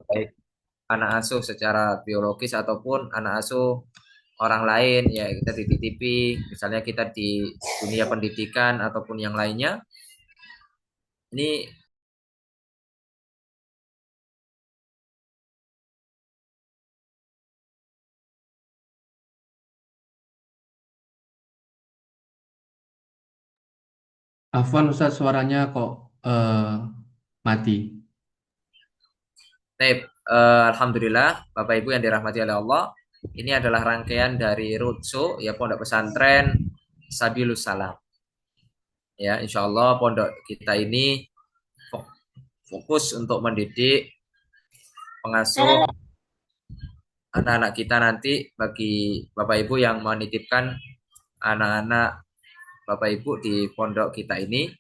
baik anak asuh secara biologis ataupun anak asuh orang lain ya kita dititipi, misalnya kita di dunia pendidikan ataupun yang lainnya. Ini Afwan Ustaz, suaranya kok mati. Taib, alhamdulillah Bapak Ibu yang dirahmati oleh Allah. Ini adalah rangkaian dari Roadshow ya Pondok Pesantren Sabilus Salam. Ya, insya Allah pondok kita ini fokus untuk mendidik pengasuh anak-anak kita nanti, bagi Bapak Ibu yang menitipkan anak-anak Bapak Ibu di pondok kita ini.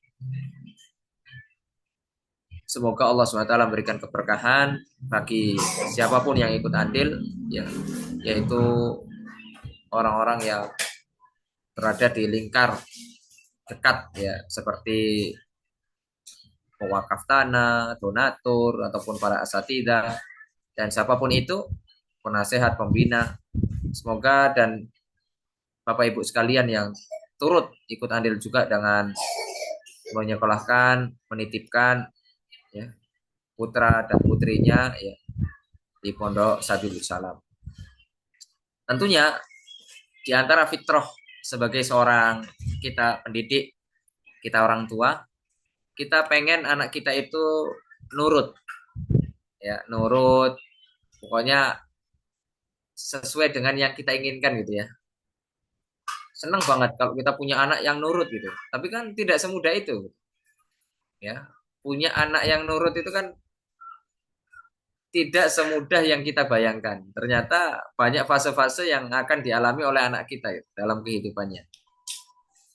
Semoga Allah SWT memberikan keberkahan bagi siapapun yang ikut andil, ya, yaitu orang-orang yang berada di lingkar dekat ya, seperti pewakaf tanah, donatur, ataupun para asatidah, dan siapapun itu, penasehat, pembina. Semoga dan Bapak Ibu sekalian yang turut ikut andil juga dengan menyekolahkan, menitipkan ya, putra dan putrinya ya, di Pondok Sabilus Salam. Tentunya di antara fitrah sebagai seorang kita pendidik, kita orang tua, kita pengen anak kita itu nurut ya, nurut pokoknya sesuai dengan yang kita inginkan gitu ya. Senang banget kalau kita punya anak yang nurut gitu. Tapi kan tidak semudah itu ya. Punya anak yang nurut itu kan tidak semudah yang kita bayangkan. Ternyata banyak fase-fase yang akan dialami oleh anak kita ya, dalam kehidupannya.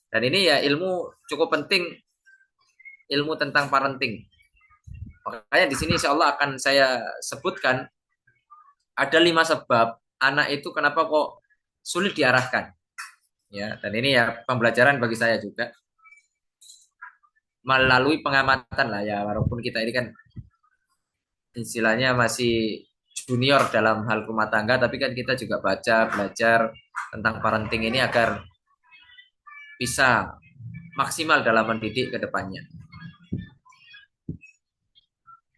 Dan ini ya ilmu cukup penting, ilmu tentang parenting. Makanya di sini insya Allah akan saya sebutkan ada 5 sebab anak itu kenapa kok sulit diarahkan. Ya, dan ini ya pembelajaran bagi saya juga melalui pengamatan lah ya, walaupun kita ini kan istilahnya masih junior dalam hal rumah tangga, tapi kan kita juga baca belajar tentang parenting ini agar bisa maksimal dalam mendidik ke depannya.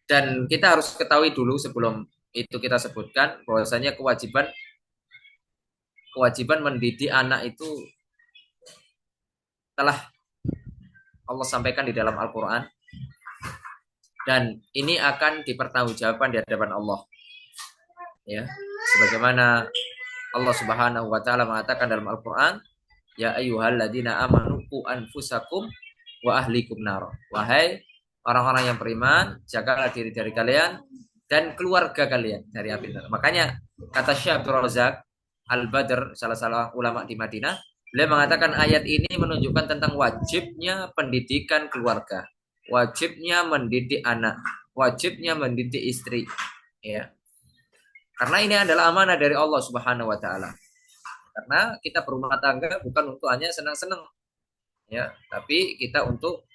Dan kita harus ketahui dulu sebelum itu kita sebutkan bahwasanya kewajiban kewajiban mendidik anak itu telah Allah sampaikan di dalam Al-Quran, dan ini akan dipertanggungjawabkan di hadapan Allah ya, sebagaimana Allah Subhanahu wa taala mengatakan dalam Al-Qur'an, ya ayyuhalladzina amanu qu anfusakum wa ahlikum nar. Wahai orang-orang yang beriman, jagalah diri dari kalian dan keluarga kalian dari api neraka. Makanya kata Syekh Abdul Razak Al-Badr, salah ulama di Madinah, beliau mengatakan ayat ini menunjukkan tentang wajibnya pendidikan keluarga, wajibnya mendidik anak, wajibnya mendidik istri, ya. Karena ini adalah amanah dari Allah Subhanahu wa taala. Karena kita berumah tangga bukan untuk hanya senang-senang ya, tapi kita untuk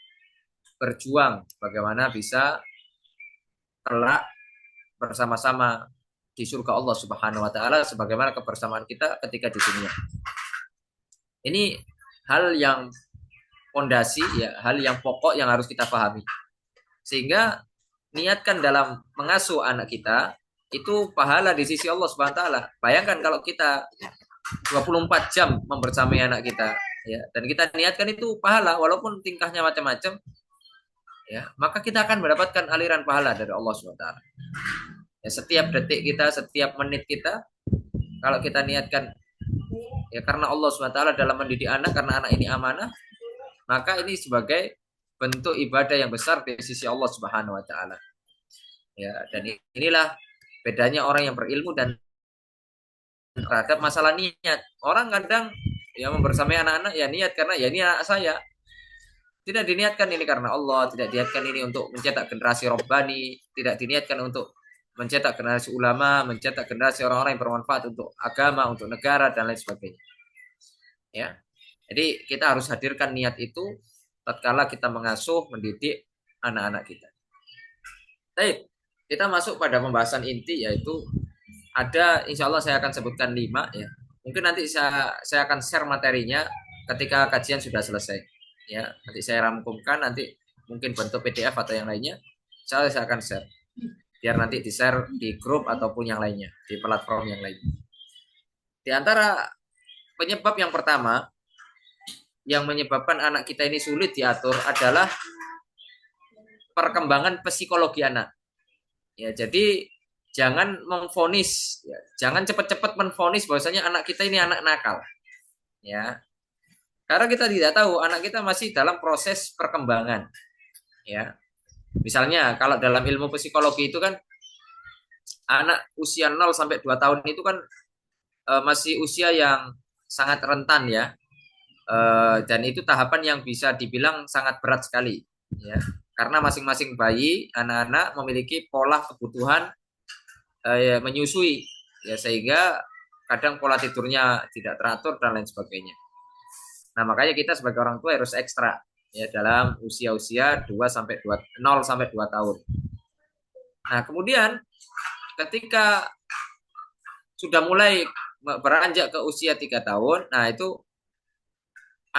berjuang bagaimana bisa kelak bersama-sama di surga Allah Subhanahu wa taala sebagaimana kebersamaan kita ketika di dunia. Ini hal yang fondasi ya, hal yang pokok yang harus kita pahami. Sehingga niatkan dalam mengasuh anak kita itu pahala di sisi Allah Subhanahu wa taala. Bayangkan kalau kita 24 jam membersamai anak kita ya, dan kita niatkan itu pahala walaupun tingkahnya macam-macam ya, maka kita akan mendapatkan aliran pahala dari Allah SWT ya. Setiap detik kita, setiap menit kita, kalau kita niatkan ya karena Allah SWT dalam mendidik anak, karena anak ini amanah, maka ini sebagai bentuk ibadah yang besar di sisi Allah Subhanahu wa taala ya. Dan inilah bedanya orang yang berilmu dan terhadap masalah niat. Orang kadang ya membersamai anak-anak ya niat karena ya ini anak saya. Tidak diniatkan ini karena Allah, tidak diniatkan ini untuk mencetak generasi robbani, tidak diniatkan untuk mencetak generasi ulama, mencetak generasi orang-orang yang bermanfaat untuk agama, untuk negara dan lain sebagainya. Ya. Jadi kita harus hadirkan niat itu tatkala kita mengasuh, mendidik anak-anak kita. Baik. kita masuk pada pembahasan inti, yaitu ada, insya Allah saya akan sebutkan 5 ya. Mungkin nanti saya akan share materinya ketika kajian sudah selesai. Ya, nanti saya rangkumkan, nanti mungkin bentuk PDF atau yang lainnya. Saya akan share. Biar nanti di-share di grup ataupun yang lainnya, di platform yang lain. Di antara penyebab yang pertama yang menyebabkan anak kita ini sulit diatur adalah perkembangan psikologi anak. Ya, jadi jangan memvonis, ya, jangan cepat-cepat menvonis bahwasanya anak kita ini anak nakal. Ya. Karena kita tidak tahu anak kita masih dalam proses perkembangan. Ya. Misalnya kalau dalam ilmu psikologi itu kan anak usia 0 sampai 2 tahun itu kan masih usia yang sangat rentan ya. Dan itu tahapan yang bisa dibilang sangat berat sekali ya. Karena masing-masing bayi, anak-anak memiliki pola kebutuhan menyusui ya, sehingga kadang pola tidurnya tidak teratur dan lain sebagainya. Nah, makanya kita sebagai orang tua harus ekstra ya dalam usia-usia 2 sampai 2 0 sampai 2 tahun. Nah, kemudian ketika sudah mulai beranjak ke usia 3 tahun, nah itu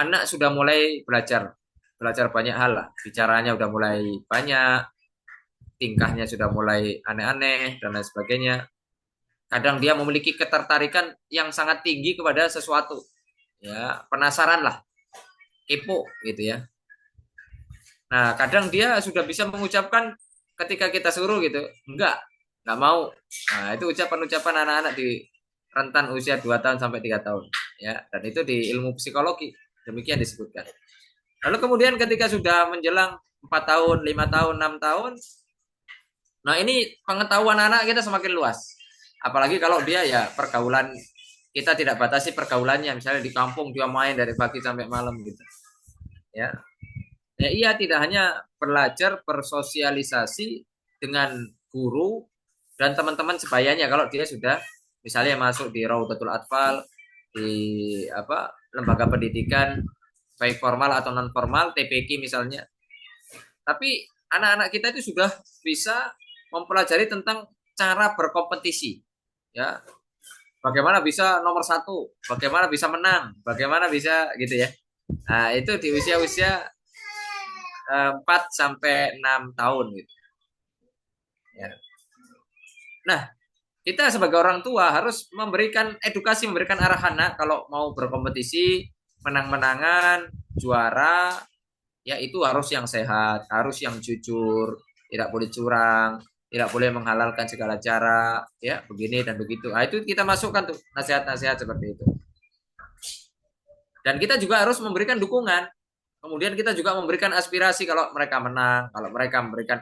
anak sudah mulai belajar banyak hal lah. Bicaranya udah mulai banyak, tingkahnya sudah mulai aneh-aneh dan lain sebagainya. Kadang dia memiliki ketertarikan yang sangat tinggi kepada sesuatu. Ya, penasaran lah, kepo gitu ya. Nah, kadang dia sudah bisa mengucapkan ketika kita suruh gitu, enggak mau. Nah, itu ucapan-ucapan anak-anak di rentan usia 2 tahun sampai 3 tahun. Ya, dan itu di ilmu psikologi demikian disebutkan. Lalu kemudian ketika sudah menjelang 4 tahun, 5 tahun, 6 tahun, nah ini pengetahuan anak kita semakin luas. Apalagi kalau dia ya pergaulan, kita tidak batasi pergaulannya, misalnya di kampung dia main dari pagi sampai malam gitu. Ya. Ya ia tidak hanya belajar bersosialisasi dengan guru dan teman-teman sebayanya kalau dia sudah misalnya masuk di Raudatul Atfal, di lembaga pendidikan baik formal atau non formal, TPQ misalnya. Tapi anak-anak kita itu sudah bisa mempelajari tentang cara berkompetisi, ya. Bagaimana bisa nomor 1, bagaimana bisa menang, bagaimana bisa gitu ya. Nah, itu di usia-usia 4 sampai 6 tahun gitu. Ya. Nah, kita sebagai orang tua harus memberikan edukasi, memberikan arahan kalau mau berkompetisi, menang-menangan, juara, ya itu harus yang sehat, harus yang jujur, tidak boleh curang, tidak boleh menghalalkan segala cara, ya begini dan begitu. Nah, itu kita masukkan tuh nasihat-nasihat seperti itu. Dan kita juga harus memberikan dukungan. Kemudian kita juga memberikan aspirasi kalau mereka menang, kalau mereka memberikan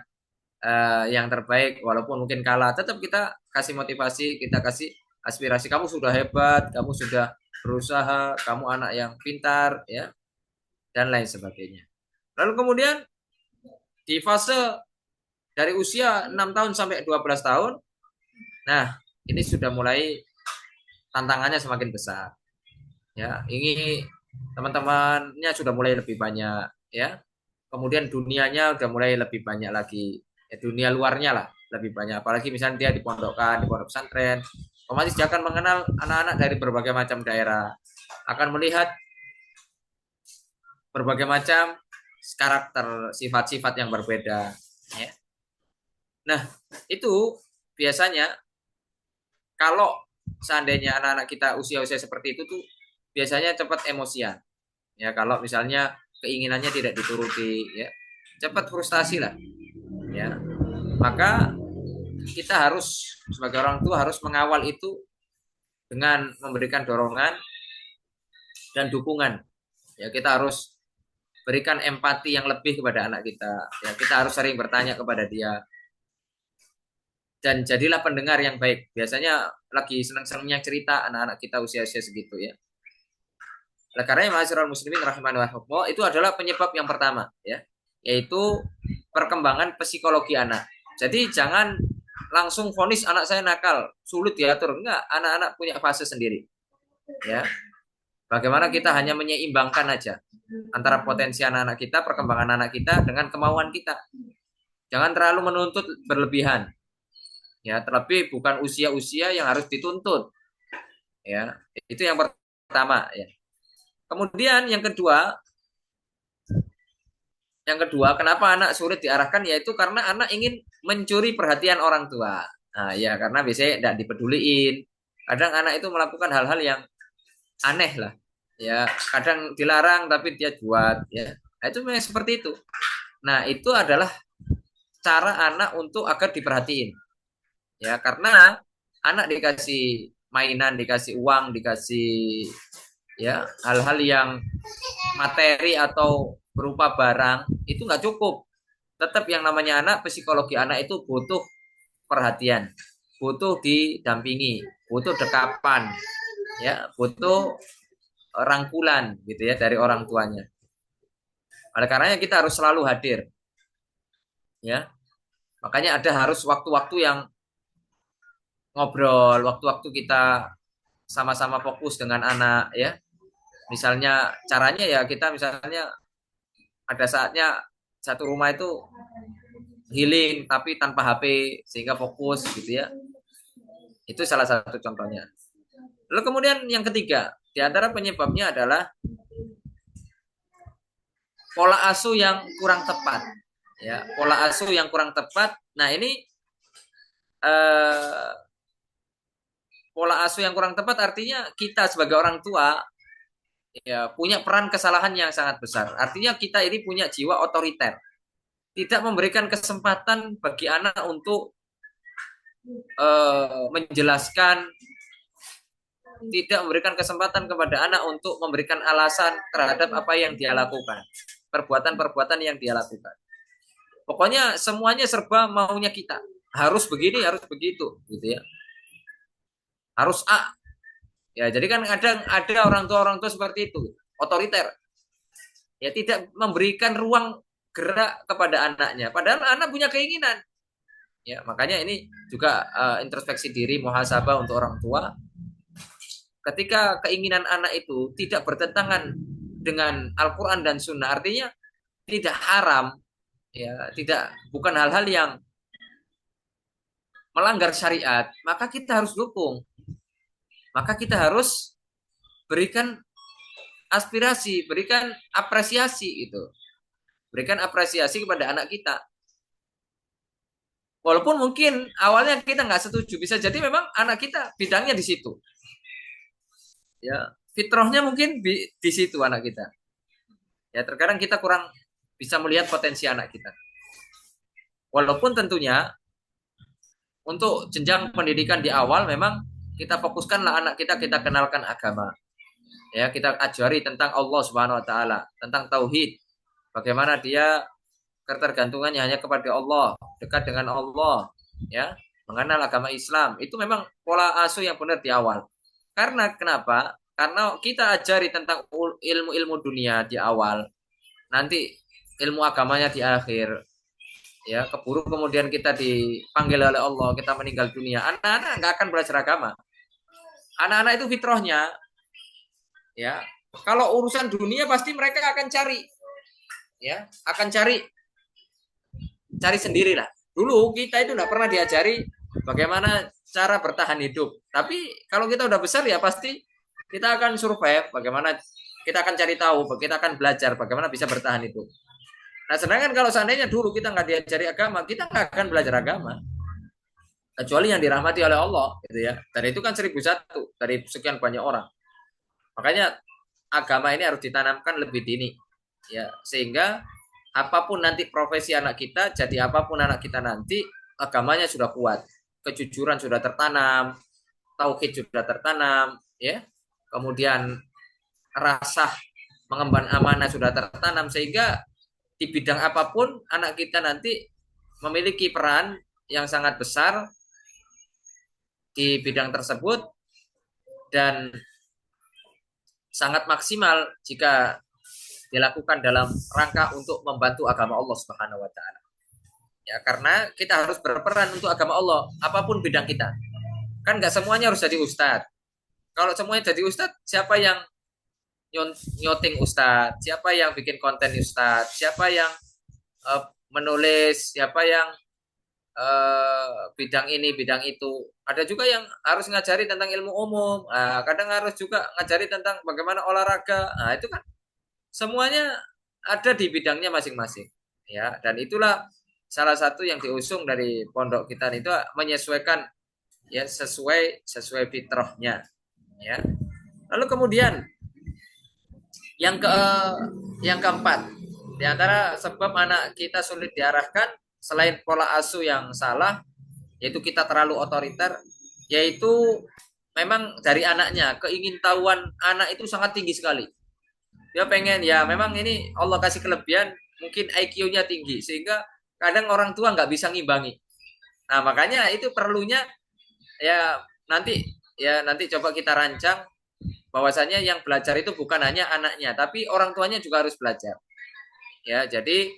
yang terbaik, walaupun mungkin kalah, tetap kita kasih motivasi, kita kasih aspirasi. Kamu sudah hebat, kamu sudah berusaha, kamu anak yang pintar, ya, dan lain sebagainya. Lalu kemudian di fase dari usia 6 tahun sampai 12 tahun, nah ini sudah mulai tantangannya semakin besar. Ya, ini teman-temannya sudah mulai lebih banyak, ya. Kemudian dunianya udah mulai lebih banyak lagi. Ya, dunia luarnya lah lebih banyak. Apalagi misalnya dia di pondok pesantren, otomatis dia akan mengenal anak-anak dari berbagai macam daerah, akan melihat berbagai macam karakter, sifat-sifat yang berbeda. Ya. Nah, itu biasanya kalau seandainya anak-anak kita usia-usia seperti itu tuh biasanya cepat emosian. Ya, kalau misalnya keinginannya tidak dituruti, ya, cepat frustasi lah. Ya, maka kita harus sebagai orang tua harus mengawal itu dengan memberikan dorongan dan dukungan. Ya, kita harus berikan empati yang lebih kepada anak kita. Ya, kita harus sering bertanya kepada dia. Dan jadilah pendengar yang baik. Biasanya lagi senang-senangnya cerita anak-anak kita usia-usia segitu ya. Oleh karenanya ma'asyiral muslimin rahimanallah, itu adalah penyebab yang pertama ya, yaitu perkembangan psikologi anak. Jadi jangan langsung vonis anak saya nakal, sulit diatur. Enggak, anak-anak punya fase sendiri. Ya. Bagaimana kita hanya menyeimbangkan aja antara potensi anak-anak kita, perkembangan anak kita dengan kemauan kita. Jangan terlalu menuntut berlebihan. Ya, terlebih bukan usia-usia yang harus dituntut. Ya, itu yang pertama ya. Kemudian yang kedua, kenapa anak sulit diarahkan? Yaitu karena anak ingin mencuri perhatian orang tua. Nah, ya karena biasanya tidak dipeduliin. Kadang anak itu melakukan hal-hal yang aneh lah. Ya, kadang dilarang tapi dia buat. Ya, nah, itu memang seperti itu. Nah, itu adalah cara anak untuk agar diperhatiin. Ya, karena anak dikasih mainan, dikasih uang, dikasih ya hal-hal yang materi atau berupa barang itu nggak cukup. Tetap yang namanya anak, psikologi anak itu butuh perhatian, butuh didampingi, butuh dekapan, ya, butuh rangkulan gitu ya dari orang tuanya. Oleh karenanya kita harus selalu hadir, ya. Makanya ada harus waktu-waktu yang ngobrol, waktu-waktu kita sama-sama fokus dengan anak, ya. Misalnya caranya ya kita misalnya ada saatnya satu rumah itu healing tapi tanpa HP sehingga fokus gitu ya. Itu salah satu contohnya. Lalu kemudian yang ketiga, di antara penyebabnya adalah pola asuh yang kurang tepat. Ya, pola asuh yang kurang tepat. Nah, ini eh, pola asuh yang kurang tepat artinya kita sebagai orang tua ya punya peran kesalahan yang sangat besar. Artinya kita ini punya jiwa otoriter. Tidak memberikan kesempatan bagi anak untuk menjelaskan, tidak memberikan kesempatan kepada anak untuk memberikan alasan terhadap apa yang dia lakukan, perbuatan-perbuatan yang dia lakukan. Pokoknya semuanya serba maunya kita. Harus begini, harus begitu, gitu ya. Harus A. Ya, jadi kan kadang ada orang tua seperti itu, otoriter. Ya, tidak memberikan ruang gerak kepada anaknya. Padahal anak punya keinginan. Ya, makanya ini juga introspeksi diri, muhasabah untuk orang tua. Ketika keinginan anak itu tidak bertentangan dengan Al-Quran dan Sunnah, artinya tidak haram, ya, tidak bukan hal-hal yang melanggar syariat, maka kita harus dukung. Maka kita harus berikan aspirasi, berikan apresiasi itu. Berikan apresiasi kepada anak kita. Walaupun mungkin awalnya kita nggak setuju, bisa jadi memang anak kita bidangnya di situ. Ya, fitrahnya mungkin di situ anak kita. Ya, terkadang kita kurang bisa melihat potensi anak kita. Walaupun tentunya untuk jenjang pendidikan di awal memang kita fokuskanlah anak kita kenalkan agama. Ya, kita ajari tentang Allah Subhanahu wa taala, tentang tauhid. Bagaimana dia ketergantungannya hanya kepada Allah, dekat dengan Allah, ya, mengenal agama Islam. Itu memang pola asuh yang benar di awal. Karena kenapa? Karena kita ajari tentang ilmu-ilmu dunia di awal. Nanti ilmu agamanya di akhir. Ya, keburu kemudian kita dipanggil oleh Allah, kita meninggal dunia. Anak-anak nggak akan belajar agama. Anak-anak itu fitrahnya, ya. Kalau urusan dunia pasti mereka akan cari, ya, akan cari sendirilah. Dulu kita itu nggak pernah diajari bagaimana cara bertahan hidup. Tapi kalau kita udah besar ya pasti kita akan survive. Bagaimana kita akan cari tahu, kita akan belajar bagaimana bisa bertahan hidup. Nah, sedangkan kalau seandainya dulu kita nggak diajari agama, kita nggak akan belajar agama. Kecuali yang dirahmati oleh Allah, gitu ya. Dan itu kan 1001 dari sekian banyak orang. Makanya agama ini harus ditanamkan lebih dini, ya, sehingga apapun nanti profesi anak kita, jadi apapun anak kita nanti, agamanya sudah kuat, kejujuran sudah tertanam, tauhid sudah tertanam, ya, kemudian rasa mengemban amanah sudah tertanam, sehingga di bidang apapun anak kita nanti memiliki peran yang sangat besar di bidang tersebut dan sangat maksimal jika dilakukan dalam rangka untuk membantu agama Allah Subhanahu wa taala. Ya, karena kita harus berperan untuk agama Allah apapun bidang kita. Kan nggak semuanya harus jadi ustadz. Kalau semuanya jadi ustadz, siapa yang nyoting ustadz, siapa yang bikin konten ustadz, siapa yang menulis, siapa yang bidang ini, bidang itu. Ada juga yang harus ngajari tentang ilmu umum. Kadang harus juga ngajari tentang bagaimana olahraga. Nah, itu kan semuanya ada di bidangnya masing-masing. Ya, dan itulah salah satu yang diusung dari pondok kita itu menyesuaikan ya sesuai fitrahnya ya. Lalu kemudian yang yang keempat, di antara sebab anak kita sulit diarahkan selain pola asuh yang salah, yaitu kita terlalu otoriter, yaitu memang dari anaknya, keingintahuan anak itu sangat tinggi sekali. Dia pengen ya memang ini Allah kasih kelebihan, mungkin IQ-nya tinggi sehingga kadang orang tua nggak bisa ngimbangi. Nah makanya itu perlunya ya nanti coba kita rancang bahwasanya yang belajar itu bukan hanya anaknya tapi orang tuanya juga harus belajar ya. Jadi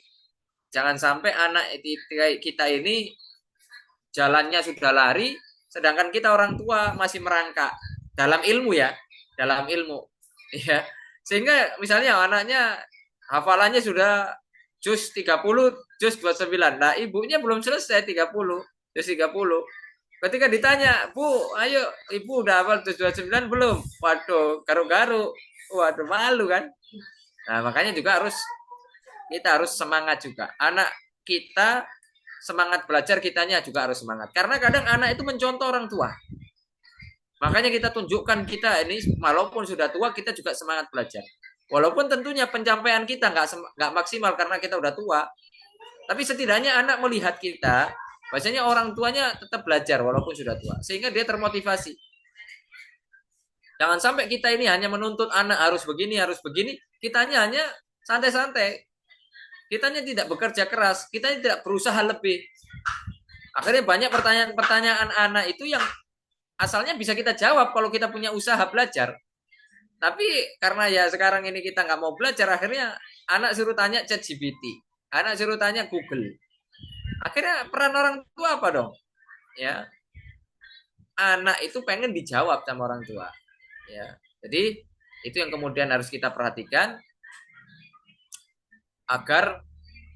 jangan sampai anak kita ini jalannya sudah lari sedangkan kita orang tua masih merangkak dalam ilmu ya, dalam ilmu ya, sehingga misalnya anaknya hafalannya sudah juz 30, juz 29, nah ibunya belum selesai 30, juz 30. Ketika ditanya, Bu, ayo ibu udah hafal 29 belum? Waduh, garu-garu. Waduh, malu kan? Nah, makanya juga kita harus semangat juga. Anak kita semangat belajar, kitanya juga harus semangat. Karena kadang anak itu mencontoh orang tua. Makanya kita tunjukkan kita ini, walaupun sudah tua, kita juga semangat belajar. Walaupun tentunya pencapaian kita nggak maksimal karena kita udah tua. Tapi setidaknya anak melihat kita, bahasanya orang tuanya tetap belajar walaupun sudah tua, sehingga dia termotivasi. Jangan sampai kita ini hanya menuntut anak harus begini, kitanya hanya santai-santai. Kitanya tidak bekerja keras, kitanya tidak berusaha lebih. Akhirnya banyak pertanyaan-pertanyaan anak itu yang asalnya bisa kita jawab kalau kita punya usaha belajar. Tapi karena ya sekarang ini kita nggak mau belajar, akhirnya anak suruh tanya ChatGPT, anak suruh tanya Google. Akhirnya peran orang tua apa dong? Ya, anak itu pengen dijawab sama orang tua. Ya, jadi itu yang kemudian harus kita perhatikan agar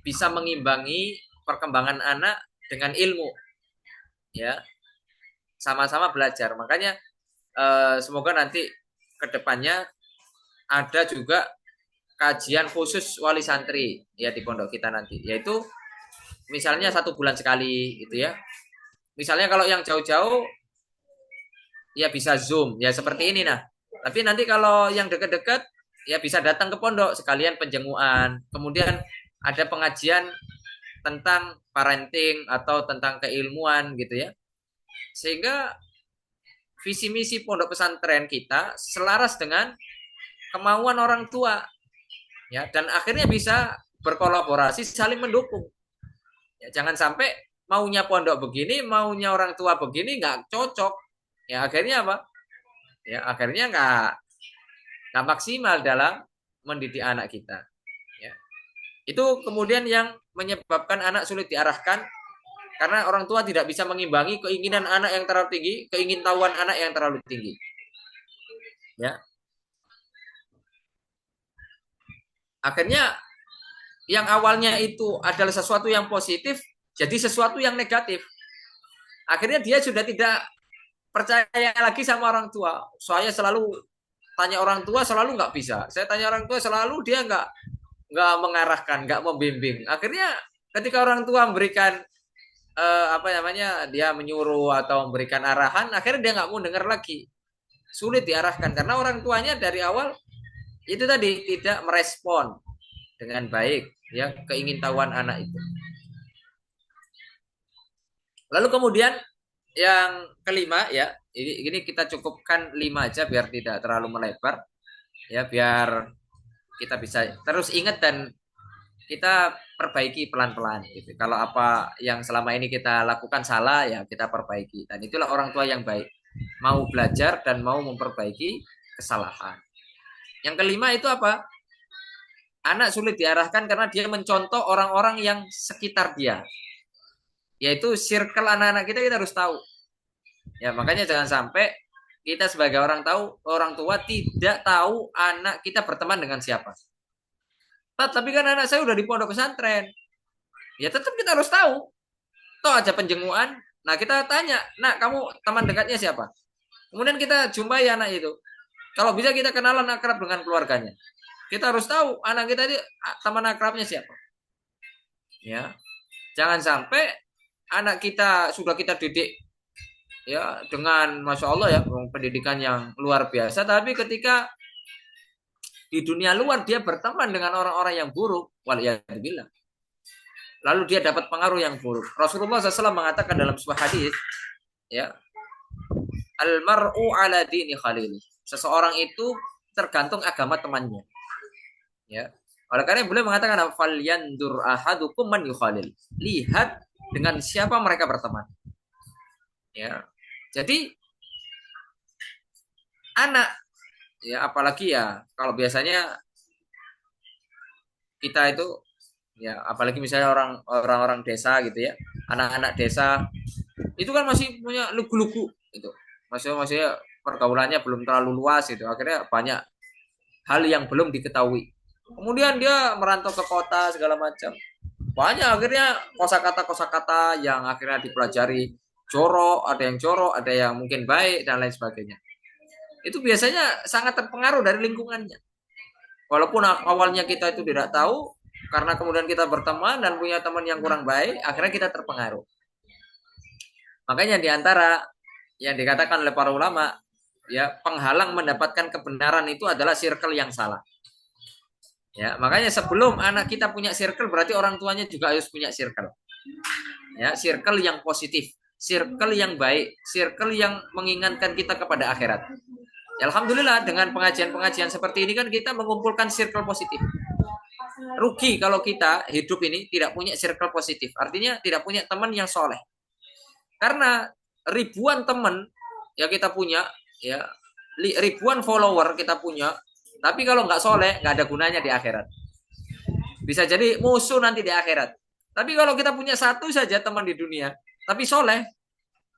bisa mengimbangi perkembangan anak dengan ilmu. Ya, sama-sama belajar. Makanya semoga nanti kedepannya ada juga kajian khusus wali santri ya di pondok kita nanti, yaitu misalnya 1 bulan sekali gitu ya. Misalnya kalau yang jauh-jauh ya bisa Zoom ya seperti ini nah. Tapi nanti kalau yang dekat-dekat ya bisa datang ke pondok sekalian penjenguan. Kemudian ada pengajian tentang parenting atau tentang keilmuan gitu ya. Sehingga visi misi pondok pesantren kita selaras dengan kemauan orang tua ya, dan akhirnya bisa berkolaborasi saling mendukung. Ya, jangan sampai maunya pondok begini, maunya orang tua begini nggak cocok. Ya akhirnya apa? Ya akhirnya nggak maksimal dalam mendidik anak kita. Ya. Itu kemudian yang menyebabkan anak sulit diarahkan karena orang tua tidak bisa mengimbangi keinginan anak yang terlalu tinggi, keingintahuan anak yang terlalu tinggi. Ya. Akhirnya yang awalnya itu adalah sesuatu yang positif jadi sesuatu yang negatif. Akhirnya dia sudah tidak percaya lagi sama orang tua. Saya selalu tanya orang tua selalu nggak bisa. Saya tanya orang tua selalu dia nggak mengarahkan, nggak membimbing. Akhirnya ketika orang tua memberikan apa namanya dia menyuruh atau memberikan arahan, akhirnya dia nggak mau dengar lagi. Sulit diarahkan karena orang tuanya dari awal itu tadi tidak merespon dengan baik ya keingintahuan anak itu. Lalu kemudian yang kelima ya, ini kita cukupkan 5 aja biar tidak terlalu melebar ya, biar kita bisa terus ingat dan kita perbaiki pelan-pelan gitu. Kalau apa yang selama ini kita lakukan salah ya kita perbaiki, dan itulah orang tua yang baik, mau belajar dan mau memperbaiki kesalahan. Yang kelima itu apa? Anak sulit diarahkan karena dia mencontoh orang-orang yang sekitar dia, yaitu circle anak-anak kita harus tahu. Ya, makanya jangan sampai kita sebagai orang tua tidak tahu anak kita berteman dengan siapa. Tapi kan anak saya udah di pondok pesantren. Ya tetap kita harus tahu. toh aja penjengukan. Nah kita tanya, nak kamu teman dekatnya siapa? Kemudian kita jumpai anak itu. Kalau bisa kita kenalan akrab dengan keluarganya. Kita harus tahu anak kita ini teman akrabnya siapa. Ya, jangan sampai anak kita sudah kita didik ya dengan masya Allah ya pendidikan yang luar biasa, tapi ketika di dunia luar dia berteman dengan orang-orang yang buruk, waliyadzubillah, lalu dia dapat pengaruh yang buruk. Rasulullah SAW mengatakan dalam sebuah hadis, ya, almar'u ala dini khalili. Seseorang itu tergantung agama temannya. Ya. Oleh karena beliau mengatakan falyandur ahadukum man yukhalil. Lihat dengan siapa mereka berteman. Ya. Jadi anak ya apalagi ya kalau biasanya kita itu ya apalagi misalnya orang-orang desa gitu ya, anak-anak desa itu kan masih punya lugu-lugu itu. Masih pergaulannya belum terlalu luas itu. Akhirnya banyak hal yang belum diketahui. Kemudian dia merantau ke kota segala macam. Banyak akhirnya kosakata-kosakata yang akhirnya dipelajari jorok, ada yang mungkin baik dan lain sebagainya. Itu biasanya sangat terpengaruh dari lingkungannya. Walaupun awalnya kita itu tidak tahu, karena kemudian kita berteman dan punya teman yang kurang baik, akhirnya kita terpengaruh. Makanya diantara yang dikatakan oleh para ulama, ya penghalang mendapatkan kebenaran itu adalah circle yang salah. Ya, makanya sebelum anak kita punya circle, berarti orang tuanya juga harus punya circle. Ya, circle yang positif, circle yang baik, circle yang mengingatkan kita kepada akhirat. Ya, alhamdulillah dengan pengajian-pengajian seperti ini kan kita mengumpulkan circle positif. Rugi kalau kita hidup ini tidak punya circle positif. Artinya tidak punya teman yang soleh. Karena ribuan teman yang kita punya, ya ribuan follower kita punya, tapi kalau nggak soleh nggak ada gunanya di akhirat. Bisa jadi musuh nanti di akhirat. Tapi kalau kita punya satu saja teman di dunia, tapi soleh,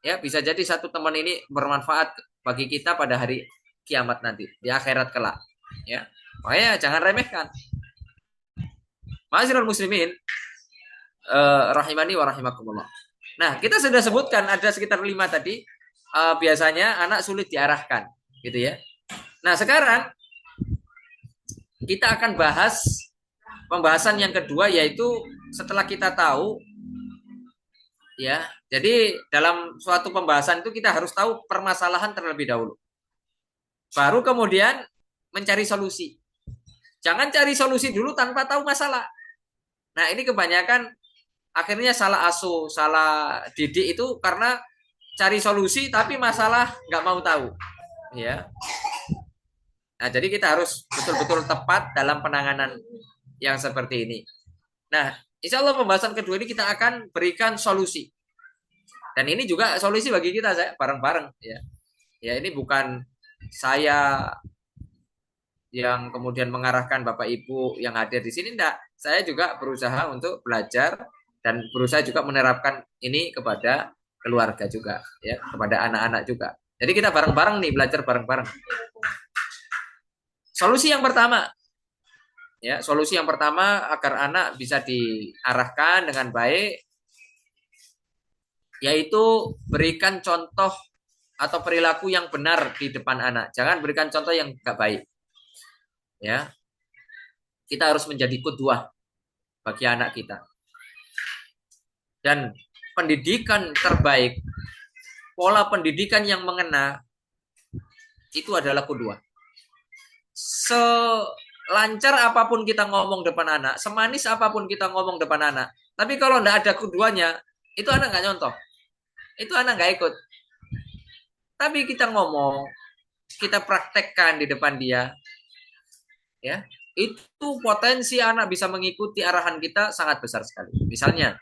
ya bisa jadi satu teman ini bermanfaat bagi kita pada hari kiamat nanti di akhirat kelak. Ya, makanya jangan remehkan. Ma'asyiral muslimin, rahimani wa rahimakumullah. Nah, kita sudah sebutkan ada sekitar 5 tadi. Biasanya anak sulit diarahkan, gitu ya. Nah, sekarang kita akan bahas pembahasan yang kedua, yaitu setelah kita tahu, ya. Jadi dalam suatu pembahasan itu kita harus tahu permasalahan terlebih dahulu. Baru kemudian mencari solusi. Jangan cari solusi dulu tanpa tahu masalah. Nah, ini kebanyakan akhirnya salah asuh, salah didik itu karena cari solusi tapi masalah nggak mau tahu. Ya. Nah, jadi kita harus betul-betul tepat dalam penanganan yang seperti ini. Nah, insya Allah pembahasan kedua ini kita akan berikan solusi. Dan ini juga solusi bagi kita, saya bareng-bareng. Ya, ya ini bukan saya yang kemudian mengarahkan Bapak Ibu yang hadir di sini, enggak. Saya juga berusaha untuk belajar dan berusaha juga menerapkan ini kepada keluarga juga, ya, kepada anak-anak juga. Jadi kita bareng-bareng nih, belajar bareng-bareng. Solusi yang pertama, ya, solusi yang pertama agar anak bisa diarahkan dengan baik, yaitu berikan contoh atau perilaku yang benar di depan anak. Jangan berikan contoh yang nggak baik. Ya, kita harus menjadi qudwah bagi anak kita. Dan pendidikan terbaik, pola pendidikan yang mengena, itu adalah qudwah. Selancar apapun kita ngomong depan anak, semanis apapun kita ngomong depan anak, tapi kalau nggak ada qudwahnya, itu anak nggak nyontoh. Itu anak nggak ikut. Tapi kita ngomong, kita praktekkan di depan dia, ya, itu potensi anak bisa mengikuti arahan kita sangat besar sekali. Misalnya,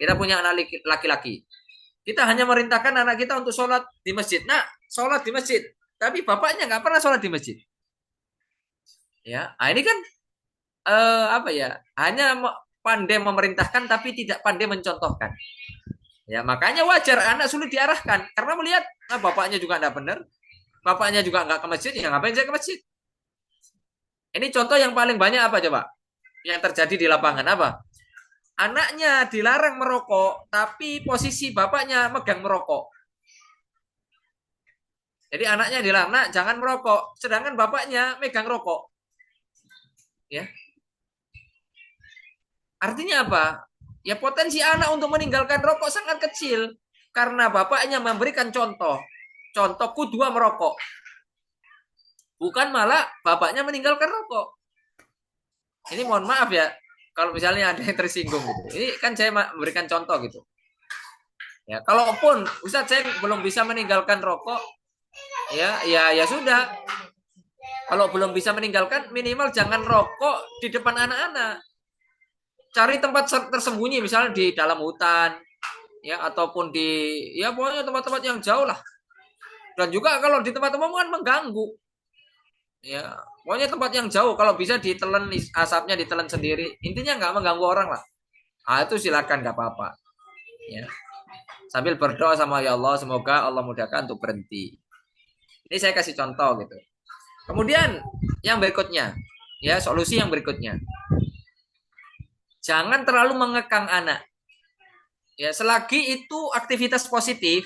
kita punya anak laki-laki, kita hanya merintahkan anak kita untuk sholat di masjid. Nah, sholat di masjid, tapi bapaknya nggak pernah sholat di masjid. Ya, nah ini kan apa ya? Hanya pandai memerintahkan, tapi tidak pandai mencontohkan. Ya, makanya wajar anak sulit diarahkan karena melihat bapaknya juga nggak benar, bapaknya juga nggak ke masjid, ya ngapain saya ke masjid? Ini contoh yang paling banyak apa coba? Yang terjadi di lapangan apa? anaknya dilarang merokok, tapi posisi bapaknya megang merokok. Jadi anaknya dilarang, nak jangan merokok, sedangkan bapaknya megang rokok. Ya, artinya apa? Ya potensi anak untuk meninggalkan rokok sangat kecil karena bapaknya memberikan contoh. Contohku dua merokok. Bukan malah bapaknya meninggalkan rokok. Ini mohon maaf ya, kalau misalnya ada yang tersinggung gitu. Ini kan saya memberikan contoh gitu. Ya, kalaupun Ustadz saya belum bisa meninggalkan rokok, ya sudah. Kalau belum bisa meninggalkan, minimal jangan rokok di depan anak-anak. Cari tempat tersembunyi, misalnya di dalam hutan, ya ataupun di ya pokoknya tempat-tempat yang jauh lah. Dan juga kalau di tempat umum kan mengganggu. Ya, pokoknya tempat yang jauh. Kalau bisa ditelan asapnya ditelan sendiri. Intinya nggak mengganggu orang lah. Ah itu silakan nggak apa-apa. Ya. Sambil berdoa sama ya Allah, semoga Allah mudahkan untuk berhenti. Ini saya kasih contoh gitu. Kemudian yang berikutnya, ya solusi yang berikutnya. Jangan terlalu mengekang anak. Ya, selagi itu aktivitas positif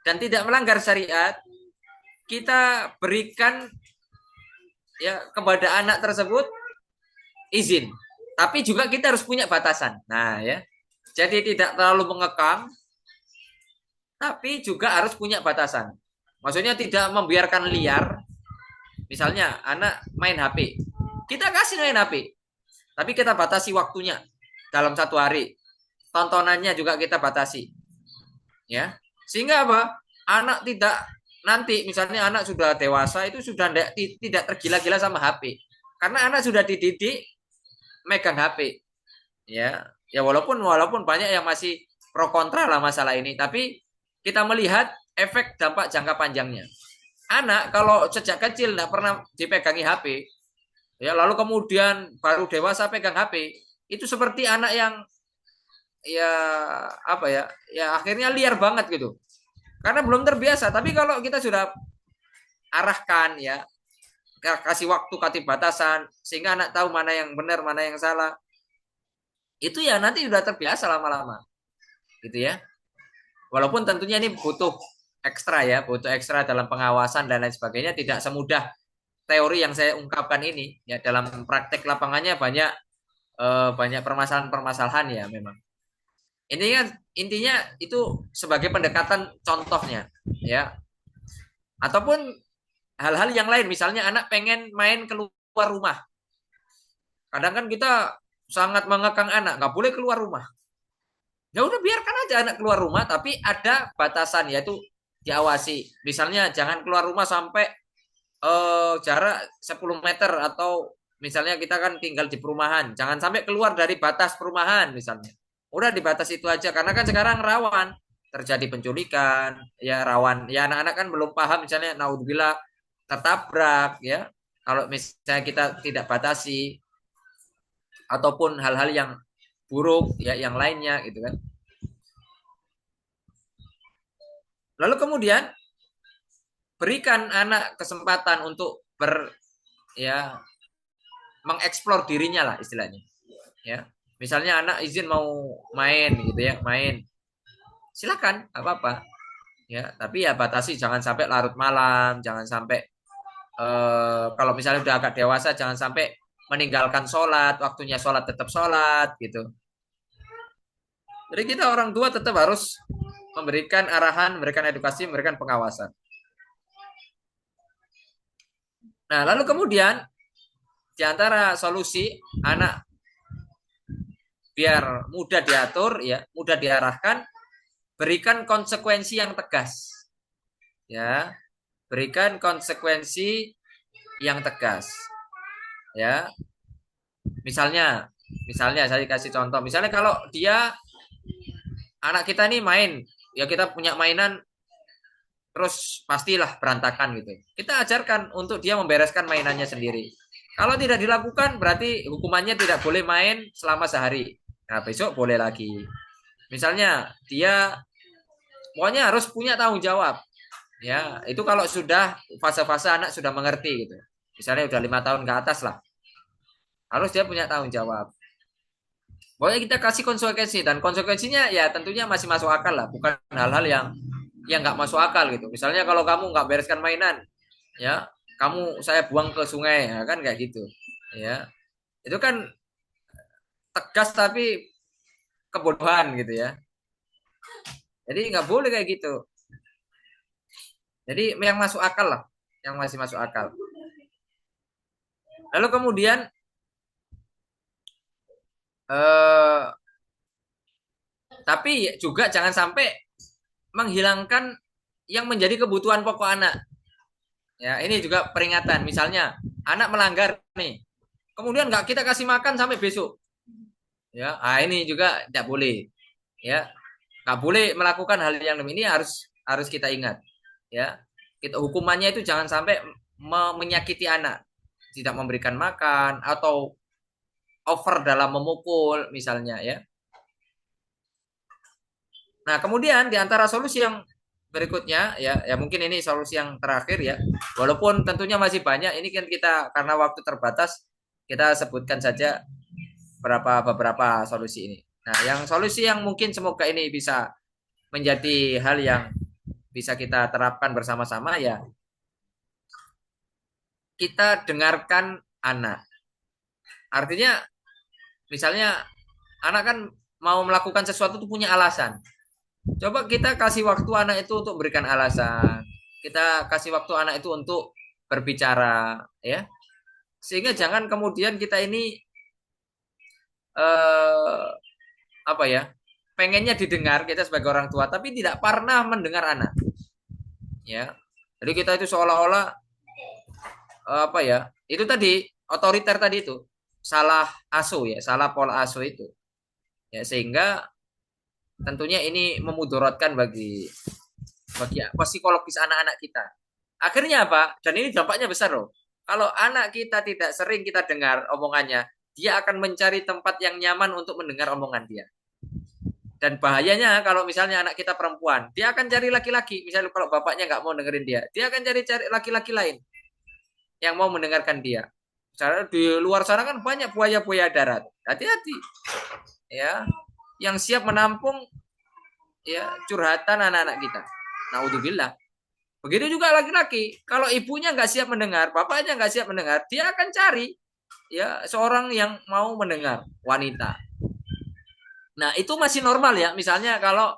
dan tidak melanggar syariat, kita berikan ya kepada anak tersebut izin. Tapi juga kita harus punya batasan. Nah, ya. Jadi tidak terlalu mengekang, tapi juga harus punya batasan. Maksudnya tidak membiarkan liar. Misalnya anak main HP. Kita kasih main HP. Tapi kita batasi waktunya dalam satu hari. Tontonannya juga kita batasi. Ya. Sehingga apa? Anak tidak nanti misalnya anak sudah dewasa itu sudah tidak tergila-gila sama HP. Karena anak sudah dididik megang HP. Ya. Ya walaupun banyak yang masih pro kontra lah masalah ini, tapi kita melihat efek dampak jangka panjangnya. Anak kalau sejak kecil tidak pernah dipegangi HP, ya lalu kemudian baru dewasa pegang HP, itu seperti anak yang ya apa ya akhirnya liar banget gitu karena belum terbiasa. Tapi kalau kita sudah arahkan ya kasih waktu kasih batasan sehingga anak tahu mana yang benar mana yang salah, itu ya nanti sudah terbiasa lama-lama gitu ya. Walaupun tentunya ini butuh ekstra dalam pengawasan dan lain sebagainya, tidak semudah teori yang saya ungkapkan ini ya. Dalam praktek lapangannya banyak permasalahan-permasalahan ya memang. Intinya itu sebagai pendekatan contohnya ya. Ataupun hal-hal yang lain, misalnya anak pengen main keluar rumah. Kadang kan kita sangat mengekang anak, nggak boleh keluar rumah. Ya udah biarkan aja anak keluar rumah, tapi ada batasan yaitu diawasi. Misalnya jangan keluar rumah sampai jarak 10 meter atau misalnya kita kan tinggal di perumahan, jangan sampai keluar dari batas perumahan misalnya. Udah dibatas itu aja karena kan sekarang rawan terjadi penculikan, ya rawan. Ya anak-anak kan belum paham misalnya naudzubillah tertabrak ya. Kalau misalnya kita tidak batasi ataupun hal-hal yang buruk ya yang lainnya gitu kan. Lalu kemudian berikan anak kesempatan untuk ya mengeksplor dirinya lah istilahnya. Ya. Misalnya anak izin mau main gitu ya, main. Silakan, apa-apa. Ya, tapi ya batasi jangan sampai larut malam, jangan sampai kalau misalnya udah agak dewasa jangan sampai meninggalkan sholat, waktunya sholat tetap sholat gitu. Jadi kita orang tua tetap harus memberikan arahan, memberikan edukasi, memberikan pengawasan. Nah, lalu kemudian di antara solusi anak biar mudah diatur ya, mudah diarahkan, berikan konsekuensi yang tegas. Ya. Berikan konsekuensi yang tegas. Ya. Misalnya saya kasih contoh. Misalnya kalau dia anak kita nih main, ya kita punya mainan terus pastilah berantakan gitu. Kita ajarkan untuk dia membereskan mainannya sendiri. Kalau tidak dilakukan berarti hukumannya tidak boleh main selama sehari. Nah, besok boleh lagi. Misalnya dia pokoknya harus punya tanggung jawab. Ya, itu kalau sudah fase-fase anak sudah mengerti gitu. Misalnya udah 5 tahun ke atas lah. Harus dia punya tanggung jawab. Pokoknya kita kasih konsekuensi, dan konsekuensinya ya tentunya masih masuk akal lah, bukan hal-hal yang nggak masuk akal gitu. Misalnya kalau kamu nggak bereskan mainan, ya kamu saya buang ke sungai, ya kan kayak gitu. Ya, itu kan tegas tapi kebodohan gitu ya. Jadi nggak boleh kayak gitu. Jadi yang masuk akal lah, yang masih masuk akal. Lalu kemudian eh, tapi juga jangan sampai menghilangkan yang menjadi kebutuhan pokok anak. Ya, ini juga peringatan. Misalnya anak melanggar nih, kemudian nggak kita kasih makan sampai besok. Ya, ini juga tidak boleh. Ya, nggak boleh melakukan hal yang ini, harus kita ingat. Ya, kita hukumannya itu jangan sampai menyakiti anak, tidak memberikan makan atau over dalam memukul misalnya ya. Nah, kemudian di antara solusi yang berikutnya ya mungkin ini solusi yang terakhir ya. Walaupun tentunya masih banyak, ini kan kita karena waktu terbatas kita sebutkan saja beberapa solusi ini. Nah, yang solusi yang mungkin semoga ini bisa menjadi hal yang bisa kita terapkan bersama-sama ya. Kita dengarkan anak. Artinya misalnya anak kan mau melakukan sesuatu itu punya alasan. Coba kita kasih waktu anak itu untuk berikan alasan. Kita kasih waktu anak itu untuk berbicara, ya. Sehingga jangan kemudian kita ini eh, apa ya? Pengennya didengar kita sebagai orang tua, tapi tidak pernah mendengar anak, ya. Jadi kita itu seolah-olah apa ya? Itu tadi otoriter tadi itu salah asuh ya, salah pola asuh itu. Ya sehingga tentunya ini memudaratkan bagi psikologis anak-anak kita. Akhirnya apa? Dan ini dampaknya besar loh. Kalau anak kita tidak sering kita dengar omongannya, dia akan mencari tempat yang nyaman untuk mendengar omongan dia. Dan bahayanya kalau misalnya anak kita perempuan, dia akan cari laki-laki. Misalnya kalau bapaknya nggak mau dengerin dia akan cari laki-laki lain yang mau mendengarkan dia. Misalnya di luar sana kan banyak buaya-buaya darat. Hati-hati, ya. Yang siap menampung ya curhatan anak-anak kita. Naudzubillah. Begitu juga laki-laki, kalau ibunya nggak siap mendengar, bapaknya nggak siap mendengar, dia akan cari ya seorang yang mau mendengar, wanita. Nah itu masih normal ya, misalnya kalau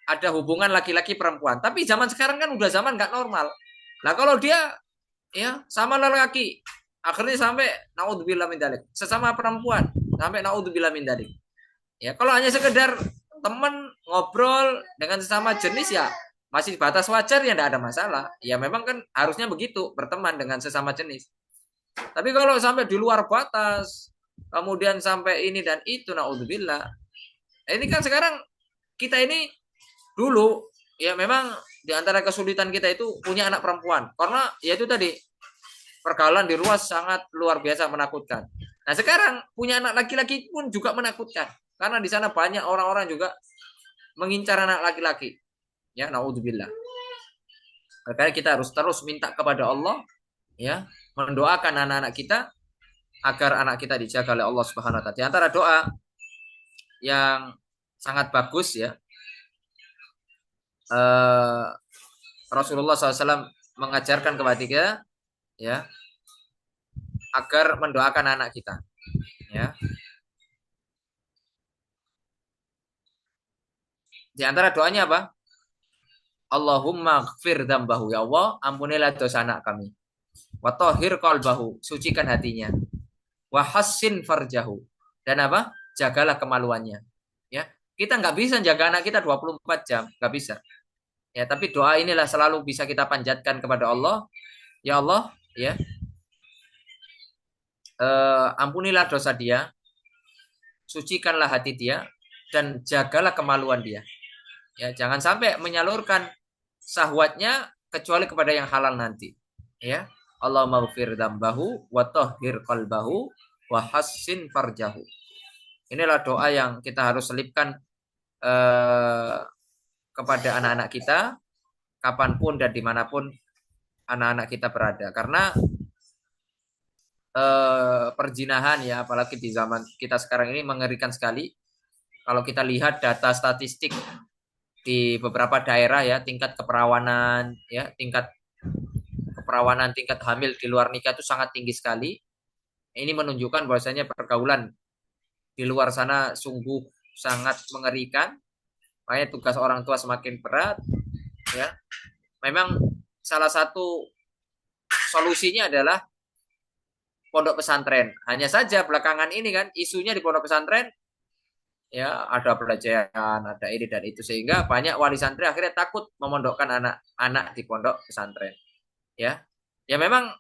ada hubungan laki-laki perempuan. Tapi zaman sekarang kan udah zaman nggak normal. Nah kalau dia ya sama laki, akhirnya sampai naudzubillah min dzalik, sesama perempuan sampai naudzubillah min dzalik. Ya kalau hanya sekedar teman ngobrol dengan sesama jenis ya masih batas wajar ya tidak ada masalah. Ya memang kan harusnya begitu berteman dengan sesama jenis. Tapi kalau sampai di luar batas, kemudian sampai ini dan itu, naudzubillah. Ini kan sekarang kita ini dulu ya memang di antara kesulitan kita itu punya anak perempuan karena ya itu tadi pergaulan di luar sangat luar biasa menakutkan. Nah sekarang punya anak laki-laki pun juga menakutkan karena di sana banyak orang-orang juga mengincar anak laki-laki. Ya, naudzubillah. Makanya kita harus terus minta kepada Allah, ya, mendoakan anak-anak kita agar anak kita dijaga oleh Allah Subhanahu wa taala. Di antara doa yang sangat bagus ya, eh, Rasulullah SAW mengajarkan kepada kita ya agar mendoakan anak kita ya. Di antara doanya apa? Allahumma gfir dzambahu, ya Allah ampunilah dosa anak kami. Wa tahhir qalbahu, sucikan hatinya. Wa hassin farjahu, dan apa? Jagalah kemaluannya. Ya, kita nggak bisa jaga anak kita 24 jam, nggak bisa. Ya, tapi doa inilah selalu bisa kita panjatkan kepada Allah. Ya Allah, ya, ampunilah dosa dia, sucikanlah hati dia, dan jagalah kemaluan dia. Ya, jangan sampai menyalurkan syahwatnya kecuali kepada yang halal nanti. Ya, Allah maghfir dzambahu wa tahhir qalbahu wa hassin farjahu. Inilah doa yang kita harus selipkan eh, kepada anak-anak kita kapanpun dan dimanapun anak-anak kita berada. Karena perzinahan ya, apalagi di zaman kita sekarang ini mengerikan sekali. Kalau kita lihat data statistik di beberapa daerah ya, tingkat keperawanan ya, tingkat hamil di luar nikah itu sangat tinggi sekali. Ini menunjukkan bahwasanya pergaulan di luar sana sungguh sangat mengerikan. Makanya tugas orang tua semakin berat ya. Memang salah satu solusinya adalah pondok pesantren. Hanya saja belakangan ini kan isunya di pondok pesantren ya ada pelecehan, ada ini dan itu sehingga banyak wali santri akhirnya takut memondokkan anak-anak di pondok pesantren. Ya. Ya memang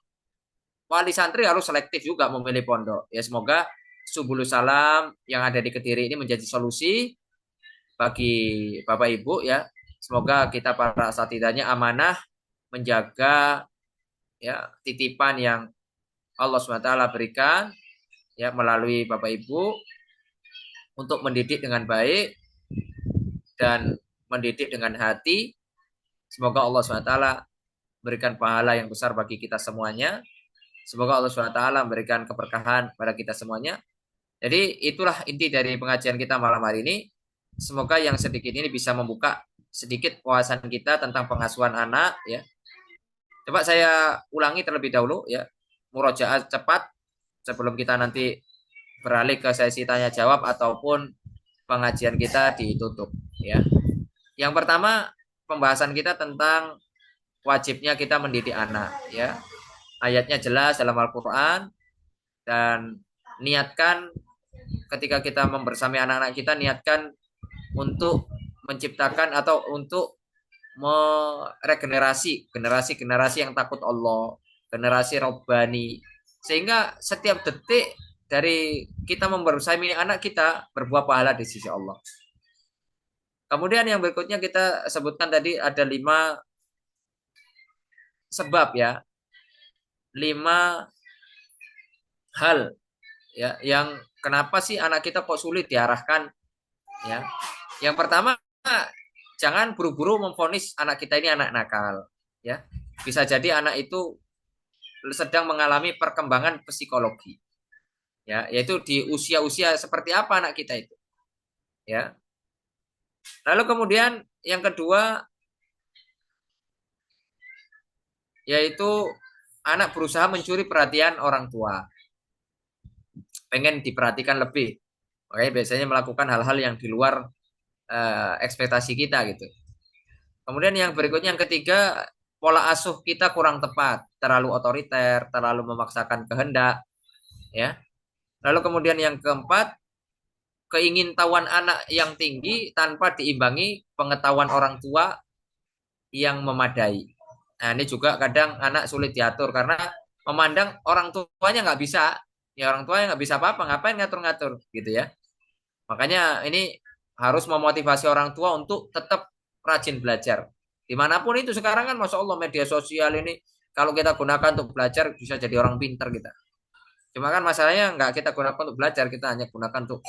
wali santri harus selektif juga memilih pondok. Ya semoga Subulus Salam yang ada di Kediri ini menjadi solusi bagi Bapak Ibu ya. Semoga kita para asatidahnya amanah menjaga ya titipan yang Allah SWT berikan ya melalui Bapak Ibu untuk mendidik dengan baik dan mendidik dengan hati. Semoga Allah SWT berikan pahala yang besar bagi kita semuanya. Semoga Allah SWT memberikan keberkahan pada kita semuanya. Jadi itulah inti dari pengajian kita malam hari ini. Semoga yang sedikit ini bisa membuka sedikit wawasan kita tentang pengasuhan anak ya. Coba saya ulangi terlebih dahulu ya. Murojaah cepat sebelum kita nanti beralih ke sesi tanya jawab ataupun pengajian kita ditutup ya. Yang pertama pembahasan kita tentang wajibnya kita mendidik anak ya. Ayatnya jelas dalam Al-Qur'an dan niatkan ketika kita membersamai anak-anak kita niatkan untuk menciptakan atau untuk meregenerasi generasi yang takut Allah, generasi robbani sehingga setiap detik dari kita membersamai anak kita berbuah pahala di sisi Allah. Kemudian yang berikutnya kita sebutkan tadi ada 5 sebab ya, 5 hal ya yang kenapa sih anak kita kok sulit diarahkan ya. Yang pertama jangan buru-buru memvonis anak kita ini anak nakal ya. Bisa jadi anak itu sedang mengalami perkembangan psikologi ya, yaitu di usia-usia seperti apa anak kita itu ya. Lalu kemudian yang kedua yaitu anak berusaha mencuri perhatian orang tua, pengen diperhatikan lebih, makanya biasanya melakukan hal-hal yang di luar ekspektasi kita gitu. Kemudian yang berikutnya yang ketiga, pola asuh kita kurang tepat, terlalu otoriter, terlalu memaksakan kehendak ya. Lalu kemudian yang keempat, keingintahuan anak yang tinggi tanpa diimbangi pengetahuan orang tua yang memadai. Nah ini juga kadang anak sulit diatur karena memandang orang tuanya nggak bisa, ya orang tuanya nggak bisa apa-apa, ngapain ngatur-ngatur gitu ya. Makanya ini harus memotivasi orang tua untuk tetap rajin belajar. Dimanapun itu sekarang kan Masya Allah media sosial ini kalau kita gunakan untuk belajar bisa jadi orang pintar kita. Cuma kan masalahnya nggak kita gunakan untuk belajar, kita hanya gunakan untuk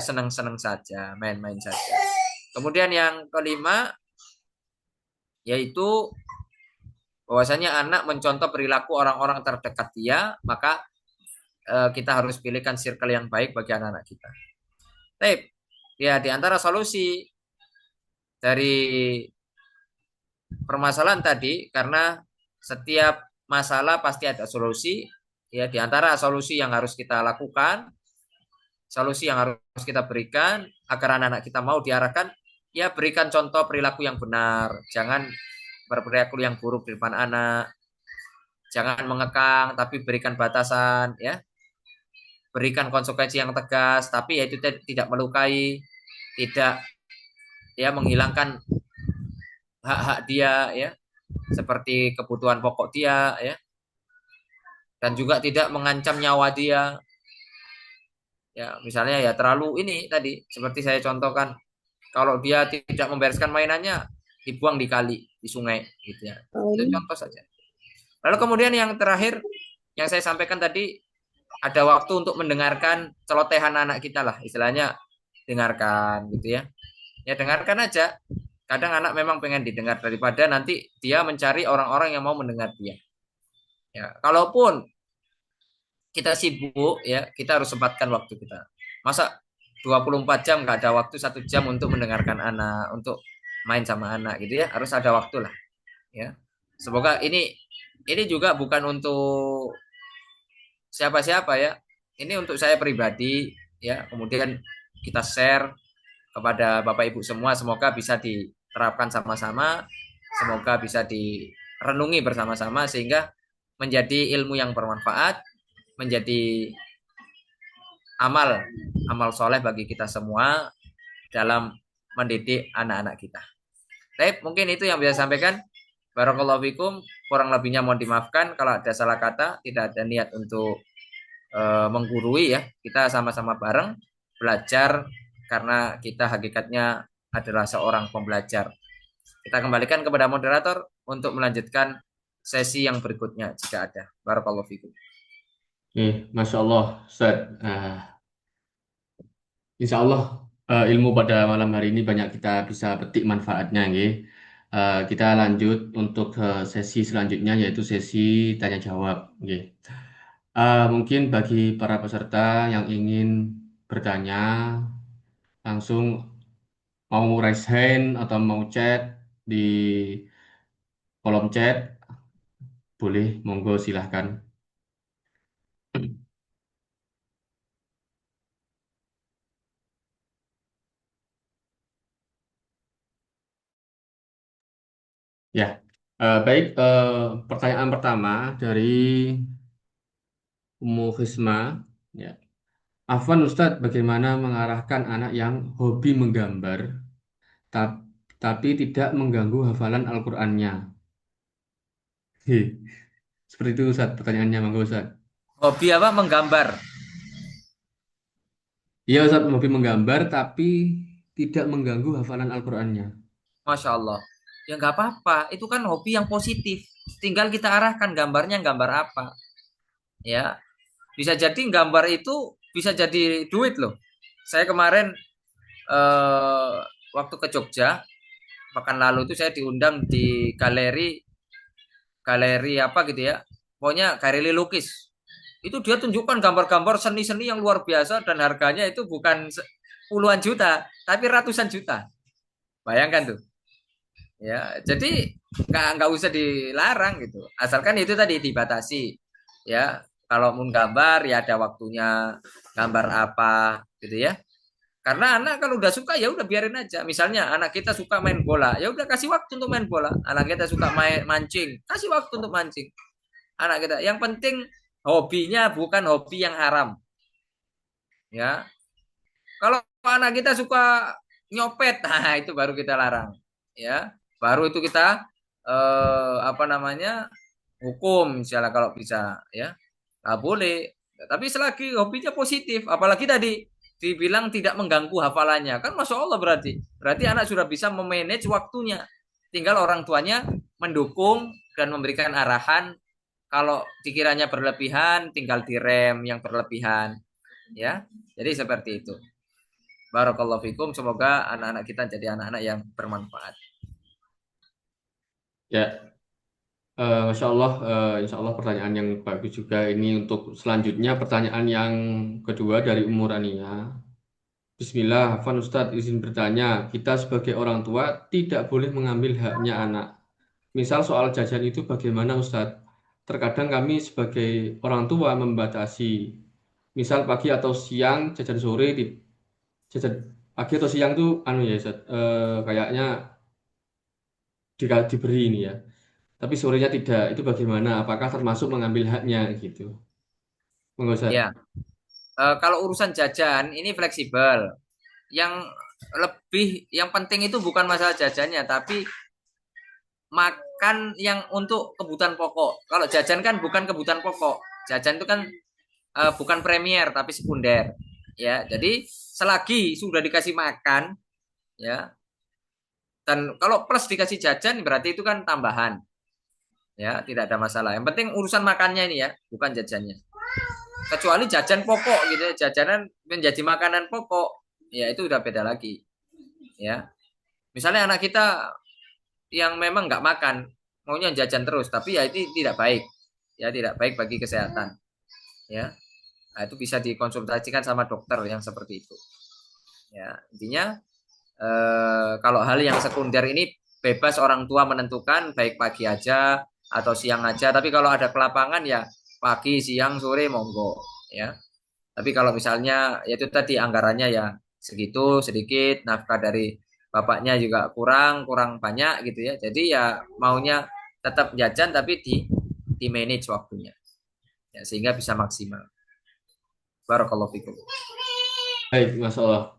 senang-senang saja, main-main saja. Kemudian yang kelima yaitu bahwasanya anak mencontoh perilaku orang-orang terdekat dia, maka kita harus pilihkan circle yang baik bagi anak-anak kita. Tapi ya di antara solusi dari permasalahan tadi, karena setiap masalah pasti ada solusi, ya di antara solusi yang harus kita lakukan, solusi yang harus kita berikan agar anak-anak kita mau diarahkan, ya berikan contoh perilaku yang benar, jangan berperilaku yang buruk di depan anak, jangan mengekang, tapi berikan batasan, ya, berikan konsekuensi yang tegas, tapi ya itu tidak melukai, tidak ya menghilangkan hak-hak dia, ya, seperti kebutuhan pokok dia, ya, dan juga tidak mengancam nyawa dia, ya, misalnya ya terlalu ini tadi, seperti saya contohkan, kalau dia tidak membereskan mainannya, dibuang di kali, di sungai, gitu ya, itu contoh saja. Lalu kemudian yang terakhir yang saya sampaikan tadi, ada waktu untuk mendengarkan celotehan anak kita lah, istilahnya dengarkan gitu ya. Ya dengarkan aja. Kadang anak memang pengen didengar daripada nanti dia mencari orang-orang yang mau mendengar dia. Ya, kalaupun kita sibuk ya, kita harus sempatkan waktu kita. Masa 24 jam nggak ada waktu 1 jam untuk mendengarkan anak, untuk main sama anak gitu ya, harus ada waktu lah ya. Semoga ini juga bukan untuk siapa-siapa ya. Ini untuk saya pribadi ya. Kemudian kita share kepada Bapak Ibu semua, semoga bisa diterapkan sama-sama, semoga bisa direnungi bersama-sama sehingga menjadi ilmu yang bermanfaat, menjadi amal amal soleh bagi kita semua dalam mendidik anak-anak kita. Baik, mungkin itu yang bisa sampaikan. Barakallahu fikum. Kurang lebihnya mohon dimaafkan kalau ada salah kata, tidak ada niat untuk menggurui ya. Kita sama-sama bareng belajar karena kita hakikatnya adalah seorang pembelajar. Kita kembalikan kepada moderator untuk melanjutkan sesi yang berikutnya jika ada. Barakallahu fikum. Masya Allah, Ustaz. Insya Allah ilmu pada malam hari ini banyak kita bisa petik manfaatnya, nggih. Kita lanjut untuk sesi selanjutnya yaitu sesi tanya jawab, nggih. Mungkin bagi para peserta yang ingin bertanya langsung mau raise hand atau mau chat di kolom chat, boleh, monggo silahkan. Ya, baik. Pertanyaan pertama dari Ummu Khisma. Ya. Afwan Ustadz, bagaimana mengarahkan anak yang hobi menggambar ta- tapi tidak mengganggu hafalan Al-Qur'annya? Heh, seperti itu Ustadz, pertanyaannya monggo Ustadz. Hobi apa? Menggambar. Iya Ustadz, hobi menggambar tapi tidak mengganggu hafalan Al-Qur'annya. Masya Allah. Ya nggak apa-apa. Itu kan hobi yang positif. Tinggal kita arahkan gambarnya gambar apa. Ya, bisa jadi gambar itu bisa jadi duit loh. Saya kemarin eh, waktu ke Jogja pekan lalu itu saya diundang di galeri galeri apa gitu ya. Pokoknya galeri lukis. Itu dia tunjukkan gambar-gambar seni-seni yang luar biasa dan harganya itu bukan puluhan juta, tapi ratusan juta. Bayangkan tuh. Ya, jadi nggak usah dilarang gitu. Asalkan itu tadi dibatasi. Ya, kalau mau gambar ya ada waktunya, gambar apa gitu ya. Karena anak kalau udah suka ya udah biarin aja. Misalnya anak kita suka main bola, ya udah kasih waktu untuk main bola. Anak kita suka main mancing, kasih waktu untuk mancing. Anak kita. Yang penting hobinya bukan hobi yang haram. Ya. Kalau anak kita suka nyopet, nah itu baru kita larang. Ya. Baru itu kita apa namanya? Hukum misalnya kalau bisa ya. Nggak boleh. Tapi selagi hobinya positif, apalagi tadi dibilang tidak mengganggu hafalannya, kan masya Allah berarti anak sudah bisa memanage waktunya. Tinggal orang tuanya mendukung dan memberikan arahan. Kalau dikiranya berlebihan, tinggal direm yang berlebihan, ya. Jadi seperti itu. Barakallahu fikum. Semoga anak-anak kita jadi anak-anak yang bermanfaat. Ya, Masya Allah, Insya Allah pertanyaan yang bagus juga. Ini untuk selanjutnya pertanyaan yang kedua dari Umur Ania. Bismillah, Afwan Ustadz izin bertanya, kita sebagai orang tua tidak boleh mengambil haknya anak. Misal soal jajan itu bagaimana Ustadz? Terkadang kami sebagai orang tua membatasi, misal pagi atau siang, jajan sore, jajan pagi atau siang tuh anu ya Ustadz, kayaknya diberi ini ya. Tapi sorenya tidak, itu bagaimana? Apakah termasuk mengambil haknya gitu? Monggo Ustadz. Ya, kalau urusan jajan ini fleksibel. Yang yang penting itu bukan masalah jajannya, tapi makan yang untuk kebutuhan pokok. Kalau jajan kan bukan kebutuhan pokok. Jajan itu kan bukan premier tapi sekunder. Ya, jadi selagi sudah dikasih makan, ya, dan kalau plus dikasih jajan berarti itu kan tambahan. Ya, tidak ada masalah. Yang penting urusan makannya ini ya, bukan jajannya. Kecuali jajan pokok gitu ya, jajanan menjadi makanan pokok, ya itu udah beda lagi. Ya, misalnya anak kita yang memang nggak makan, maunya jajan terus, tapi ya itu tidak baik. Ya, tidak baik bagi kesehatan. Ya. Nah, itu bisa dikonsultasikan sama dokter yang seperti itu. Ya, intinya kalau hal yang sekunder ini bebas orang tua menentukan baik pagi aja atau siang aja. Tapi kalau ada kelapangan ya pagi, siang, sore monggo ya. Tapi kalau misalnya ya itu tadi anggarannya ya segitu sedikit, nafkah dari bapaknya juga kurang kurang banyak gitu ya. Jadi ya maunya tetap jajan tapi di manage waktunya ya sehingga bisa maksimal. Barakallahu fikum. Baik, Mas Allah.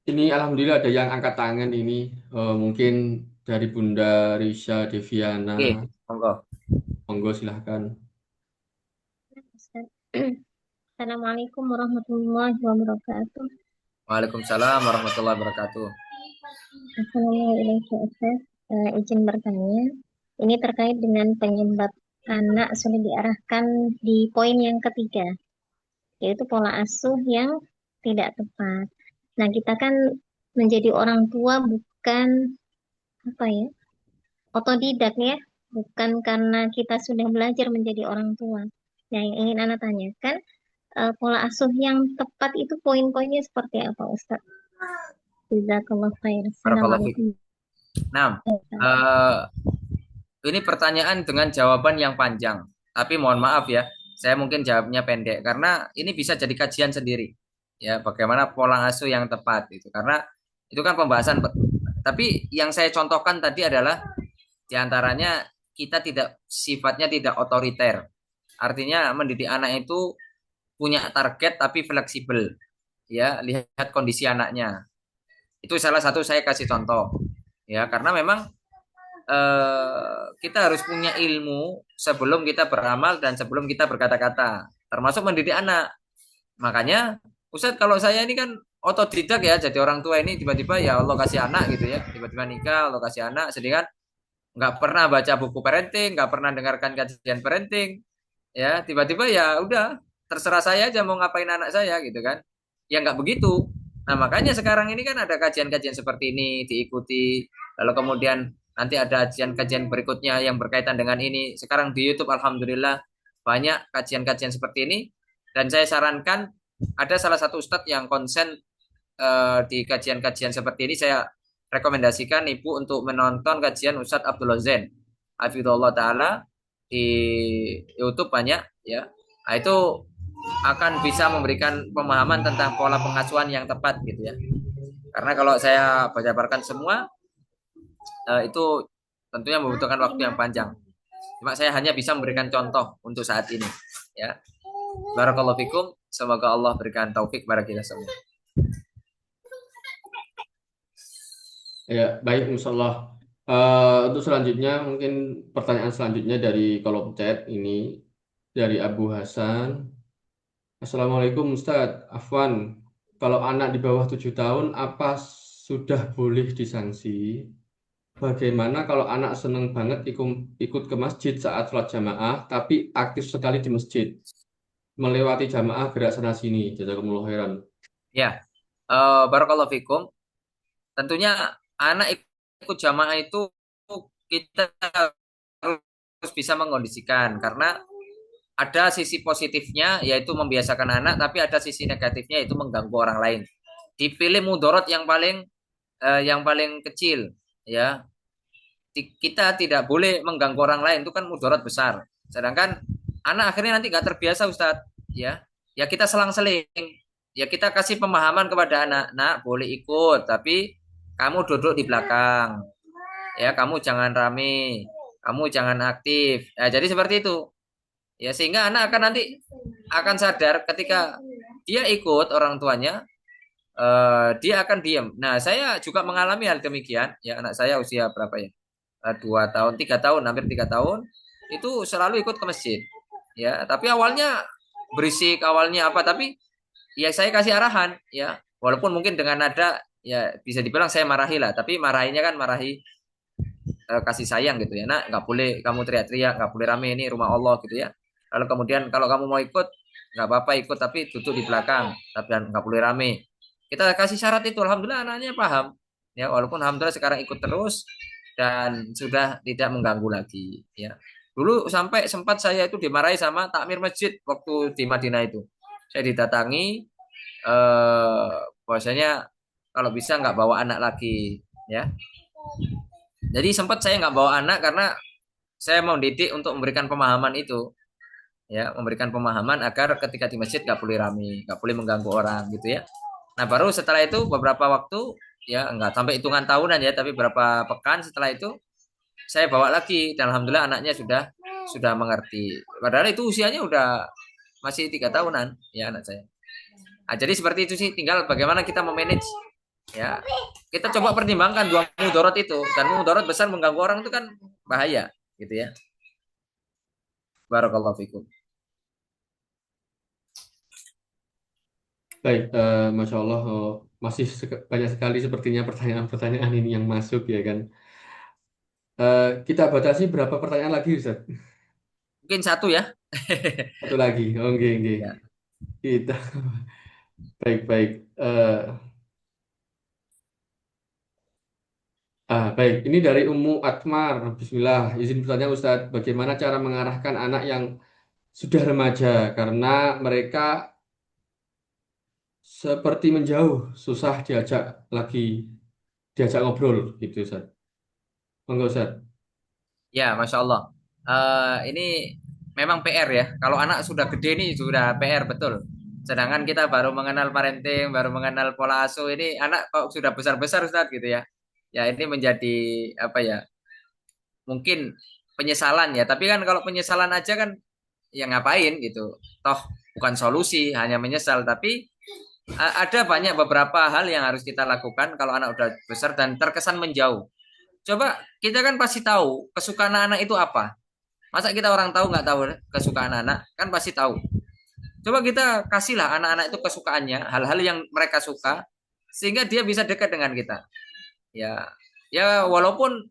Ini alhamdulillah ada yang angkat tangan ini. Mungkin dari Bunda Risha Deviana. Oke, monggo. Monggo silahkan. Assalamualaikum warahmatullahi wabarakatuh. Waalaikumsalam warahmatullahi wabarakatuh. Assalamualaikum Ustaz. Izin bertanya, ini terkait dengan penyebab anak sudah diarahkan di poin yang ketiga, yaitu pola asuh yang tidak tepat. Nah, kita kan menjadi orang tua bukan apa ya, otodidak ya, bukan karena kita sudah belajar menjadi orang tua. Nah, yang ingin Anda tanyakan, pola asuh yang tepat itu poin-poinnya seperti apa, Ustaz? Jazakallah khair. Barakallahu fikum. Assalamualaikum. Nah, ini pertanyaan dengan jawaban yang panjang. Tapi mohon maaf ya, saya mungkin jawabnya pendek karena ini bisa jadi kajian sendiri. Ya, bagaimana pola asuh yang tepat itu. Karena itu kan pembahasan. Tapi yang saya contohkan tadi adalah diantaranya kita tidak sifatnya tidak otoriter. Artinya mendidik anak itu punya target tapi fleksibel. Ya, lihat kondisi anaknya. Itu salah satu saya kasih contoh. Ya, karena memang kita harus punya ilmu sebelum kita beramal dan sebelum kita berkata-kata, termasuk mendidik anak. Makanya, Ustadz kalau saya ini kan otodidak ya, jadi orang tua ini tiba-tiba ya Allah kasih anak gitu ya, tiba-tiba nikah, Allah kasih anak, sedangkan nggak pernah baca buku parenting, nggak pernah dengarkan kajian parenting, ya tiba-tiba ya udah terserah saya aja mau ngapain anak saya gitu kan, ya nggak begitu. Nah makanya sekarang ini kan ada kajian-kajian seperti ini diikuti, lalu kemudian nanti ada kajian-kajian berikutnya yang berkaitan dengan ini. Sekarang di YouTube alhamdulillah banyak kajian-kajian seperti ini dan saya sarankan ada salah satu ustadz yang konsen di kajian-kajian seperti ini. Saya rekomendasikan ibu untuk menonton kajian Ustadz Abdullah Zain Hafizullah Ta'ala di YouTube banyak ya. Nah, itu akan bisa memberikan pemahaman tentang pola pengasuhan yang tepat gitu ya. Karena kalau saya baca-bacakan semua itu tentunya membutuhkan waktu yang panjang. Cuma saya hanya bisa memberikan contoh untuk saat ini ya. Barakallahu fikum. Semoga Allah berikan taufik kepada kita semua. Ya, baik, insyaallah. Untuk selanjutnya, mungkin pertanyaan selanjutnya dari kolom chat ini dari Abu Hasan. Assalamualaikum Ustadz. Afwan, kalau anak di bawah 7 tahun, apa sudah boleh disanksi? Bagaimana kalau anak seneng banget ikut ke masjid saat sholat jamaah, tapi aktif sekali di masjid, melewati jamaah gerak sana sini? Jazakumullah khairan. Ya, barakallahu fikum. Tentunya anak ikut jamaah itu kita harus bisa mengkondisikan karena ada sisi positifnya yaitu membiasakan anak, tapi ada sisi negatifnya yaitu mengganggu orang lain. Dipilih mudorot yang paling kecil ya. Kita tidak boleh mengganggu orang lain, itu kan mudorot besar. Sedangkan anak akhirnya nanti nggak terbiasa Ustadz ya. Ya kita selang-seling. Ya kita kasih pemahaman kepada anak, nak boleh ikut, tapi kamu duduk di belakang. Ya kamu jangan rame, kamu jangan aktif. Nah, jadi seperti itu. Ya sehingga anak akan nanti akan sadar ketika dia ikut orang tuanya, dia akan diam. Nah saya juga mengalami hal demikian. Ya anak saya usia berapa ya? 2 tahun, 3 tahun, hampir 3 tahun itu selalu ikut ke masjid. Ya tapi awalnya berisik, awalnya apa? Tapi ya saya kasih arahan. Ya walaupun mungkin dengan nada ya bisa dibilang saya marahi lah. Tapi marahinya kan marahi kasih sayang gitu ya. Nak nggak boleh kamu teriak-teriak, nggak boleh rame, ini rumah Allah gitu ya. Lalu kemudian kalau kamu mau ikut, nggak apa-apa ikut, tapi duduk di belakang, tapi nggak boleh rame. Kita kasih syarat itu, alhamdulillah anaknya paham. Ya, walaupun alhamdulillah sekarang ikut terus dan sudah tidak mengganggu lagi. Ya, dulu sampai sempat saya itu dimarahi sama takmir masjid waktu di Madinah itu. saya didatangi bahwasanya kalau bisa nggak bawa anak lagi, ya. Jadi sempat saya nggak bawa anak karena saya mau didik untuk memberikan pemahaman itu, ya, memberikan pemahaman agar ketika di masjid nggak boleh rame, nggak boleh mengganggu orang, gitu ya. Nah, baru setelah itu beberapa waktu, ya nggak sampai hitungan tahunan ya, tapi beberapa pekan setelah itu saya bawa lagi dan alhamdulillah anaknya sudah mengerti. Padahal itu usianya udah masih 3 tahunan, ya anak saya. Nah, jadi seperti itu sih, tinggal bagaimana kita memanage, ya. Kita coba pertimbangkan dua mudarat itu, dan mudarat besar mengganggu orang itu kan bahaya, gitu ya. Barakallahu fikum. Baik, Masya Allah, masih banyak sekali sepertinya pertanyaan-pertanyaan ini yang masuk ya kan. Kita batasi berapa pertanyaan lagi, Ustaz? Mungkin satu ya. Satu lagi, oke, oke. Ya. Kita baik. Baik, ini dari Ummu Atmar. Bismillah, izin bertanya Ustadz, bagaimana cara mengarahkan anak yang sudah remaja karena mereka seperti menjauh, susah diajak ngobrol gitu Ustadz. Monggo Ustadz. Ya, Masya Allah. Ini memang PR ya. Kalau anak sudah gede nih sudah PR betul. Sedangkan kita baru mengenal parenting, baru mengenal pola asuh. Ini anak kok sudah besar-besar Ustaz gitu ya. Ya ini menjadi apa ya? Mungkin penyesalan ya. Tapi kan kalau penyesalan aja kan ya ngapain gitu. Toh bukan solusi, hanya menyesal. Tapi ada banyak beberapa hal yang harus kita lakukan kalau anak udah besar dan terkesan menjauh. Coba kita kan pasti tahu kesukaan anak itu apa. Masa kita orang tahu nggak tahu kesukaan anak? Kan pasti tahu. Coba kita kasihlah anak-anak itu kesukaannya, hal-hal yang mereka suka, sehingga dia bisa dekat dengan kita. Ya, ya walaupun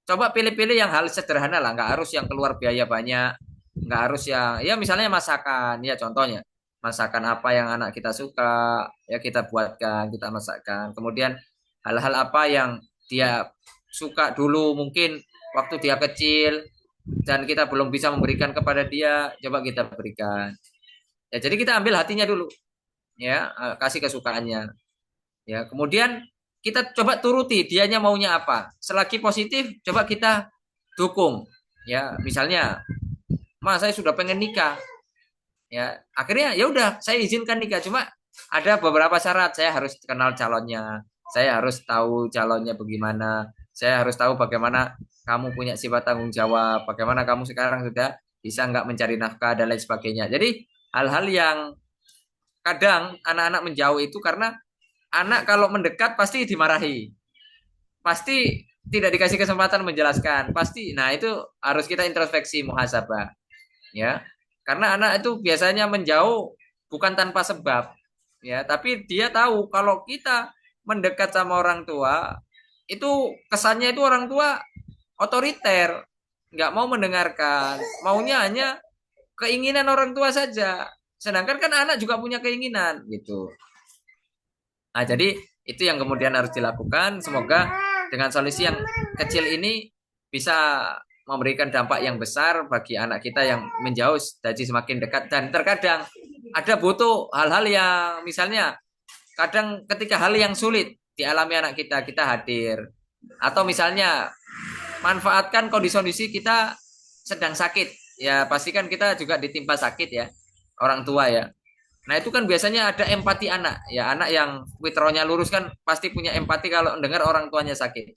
coba pilih-pilih yang hal sederhana lah, nggak harus yang keluar biaya banyak, nggak harus yang, ya misalnya masakan, ya contohnya masakan apa yang anak kita suka, ya kita buatkan, kita masakkan. Kemudian hal-hal apa yang dia suka dulu mungkin waktu dia kecil dan kita belum bisa memberikan kepada dia, coba kita berikan. Ya, jadi kita ambil hatinya dulu, ya, kasih kesukaannya. Ya, kemudian kita coba turuti dianya maunya apa. Selagi positif, coba kita dukung. Ya, misalnya, Mas saya sudah pengen nikah. Ya, akhirnya ya udah saya izinkan nikah. Cuma ada beberapa syarat. Saya harus kenal calonnya. Saya harus tahu calonnya bagaimana. Saya harus tahu bagaimana kamu punya sifat tanggung jawab. Bagaimana kamu sekarang sudah bisa nggak mencari nafkah dan lain sebagainya. Jadi hal-hal yang kadang anak-anak menjauh itu karena anak kalau mendekat pasti dimarahi, pasti tidak dikasih kesempatan menjelaskan, pasti. Nah itu harus kita introspeksi muhasabah, ya, karena anak itu biasanya menjauh bukan tanpa sebab, ya, tapi dia tahu kalau kita mendekat sama orang tua itu kesannya itu orang tua otoriter, nggak mau mendengarkan, maunya hanya keinginan orang tua saja. Sedangkan kan anak juga punya keinginan gitu. Nah, jadi itu yang kemudian harus dilakukan. Semoga dengan solusi yang kecil ini bisa memberikan dampak yang besar bagi anak kita yang menjauh jadi semakin dekat. Dan terkadang ada butuh hal-hal yang misalnya kadang ketika hal yang sulit dialami anak kita, kita hadir. Atau misalnya manfaatkan kondisi-kondisi kita sedang sakit. Ya, pastikan kita juga ditimpa sakit ya, orang tua ya. Nah, itu kan biasanya ada empati anak. Ya, anak yang fitrahnya lurus kan pasti punya empati kalau dengar orang tuanya sakit.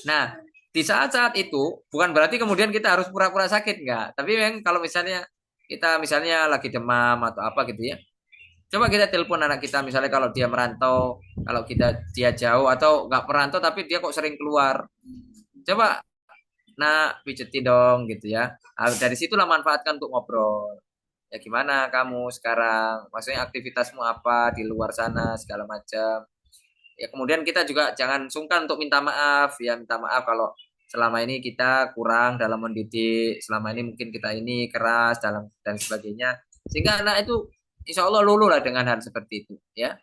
Nah, di saat-saat itu bukan berarti kemudian kita harus pura-pura sakit enggak. Tapi memang kalau misalnya kita misalnya lagi demam atau apa gitu ya. Coba kita telepon anak kita misalnya kalau dia merantau, kalau dia jauh atau nggak merantau tapi dia kok sering keluar. Coba nak pijeti dong gitu ya. Nah, dari situlah manfaatkan untuk ngobrol. Ya gimana kamu sekarang? Maksudnya aktivitasmu apa di luar sana segala macam. Ya kemudian kita juga jangan sungkan untuk minta maaf ya, minta maaf kalau selama ini kita kurang dalam mendidik, selama ini mungkin kita ini keras dalam dan sebagainya. Sehingga anak itu insya Allah luluh lah dengan hal seperti itu ya.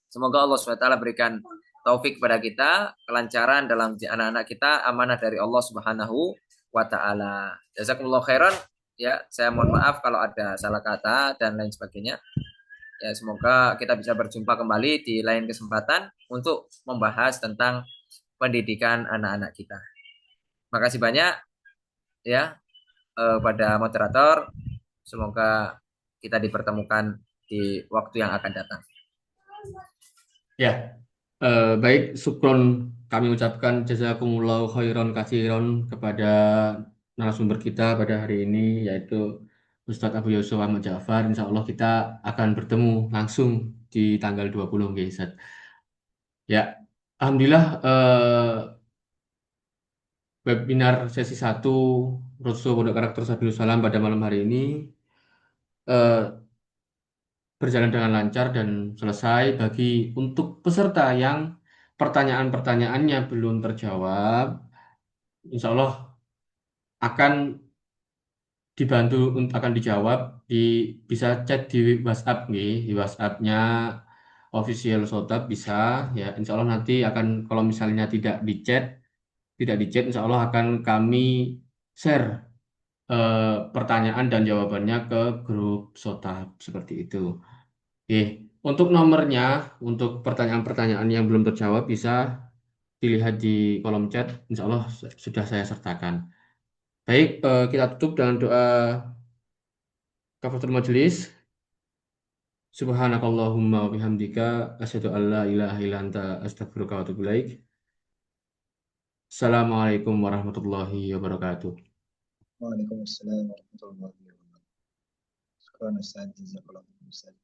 Semoga Allah SWT berikan taufik kepada kita, kelancaran dalam anak-anak kita, amanah dari Allah Subhanahu wa taala. Jazakumullah khairan. Ya, saya mohon maaf kalau ada salah kata dan lain sebagainya. Ya, semoga kita bisa berjumpa kembali di lain kesempatan untuk membahas tentang pendidikan anak-anak kita. Makasih banyak ya pada moderator. Semoga kita dipertemukan di waktu yang akan datang. Ya, baik, syukron kami ucapkan jazakumullahu khairan katsiron kepada narasumber kita pada hari ini, yaitu Ustadz Abu Yusuf Ahmad Ja'far. Insya Allah kita akan bertemu langsung di tanggal 20 nggih, Ustadz. Ya, Alhamdulillah webinar sesi 1 Roadshow Pondok Karakter Sabilus Salam pada malam hari ini eh, berjalan dengan lancar dan selesai. Bagi untuk peserta yang pertanyaan-pertanyaannya belum terjawab, insya Allah akan dibantu akan dijawab, bisa chat di WhatsApp nih, di WhatsApp-nya official Sotab bisa ya. Insya Allah nanti akan, kalau misalnya tidak di chat insya Allah akan kami share pertanyaan dan jawabannya ke grup Sotab seperti itu. Oke, untuk nomornya, untuk pertanyaan-pertanyaan yang belum terjawab bisa dilihat di kolom chat. Insya Allah sudah saya sertakan. Baik, kita tutup dengan doa kafaratul majelis. Subhanakallahumma wa bihamdika asyhadu an la ilaha illa anta astaghfiruka wa atubu ilaik. Assalamualaikum warahmatullahi wabarakatuh. Waalaikumsalam warahmatullahi wabarakatuh. Syukran Ustaz, jazakallahu khairan Ustaz.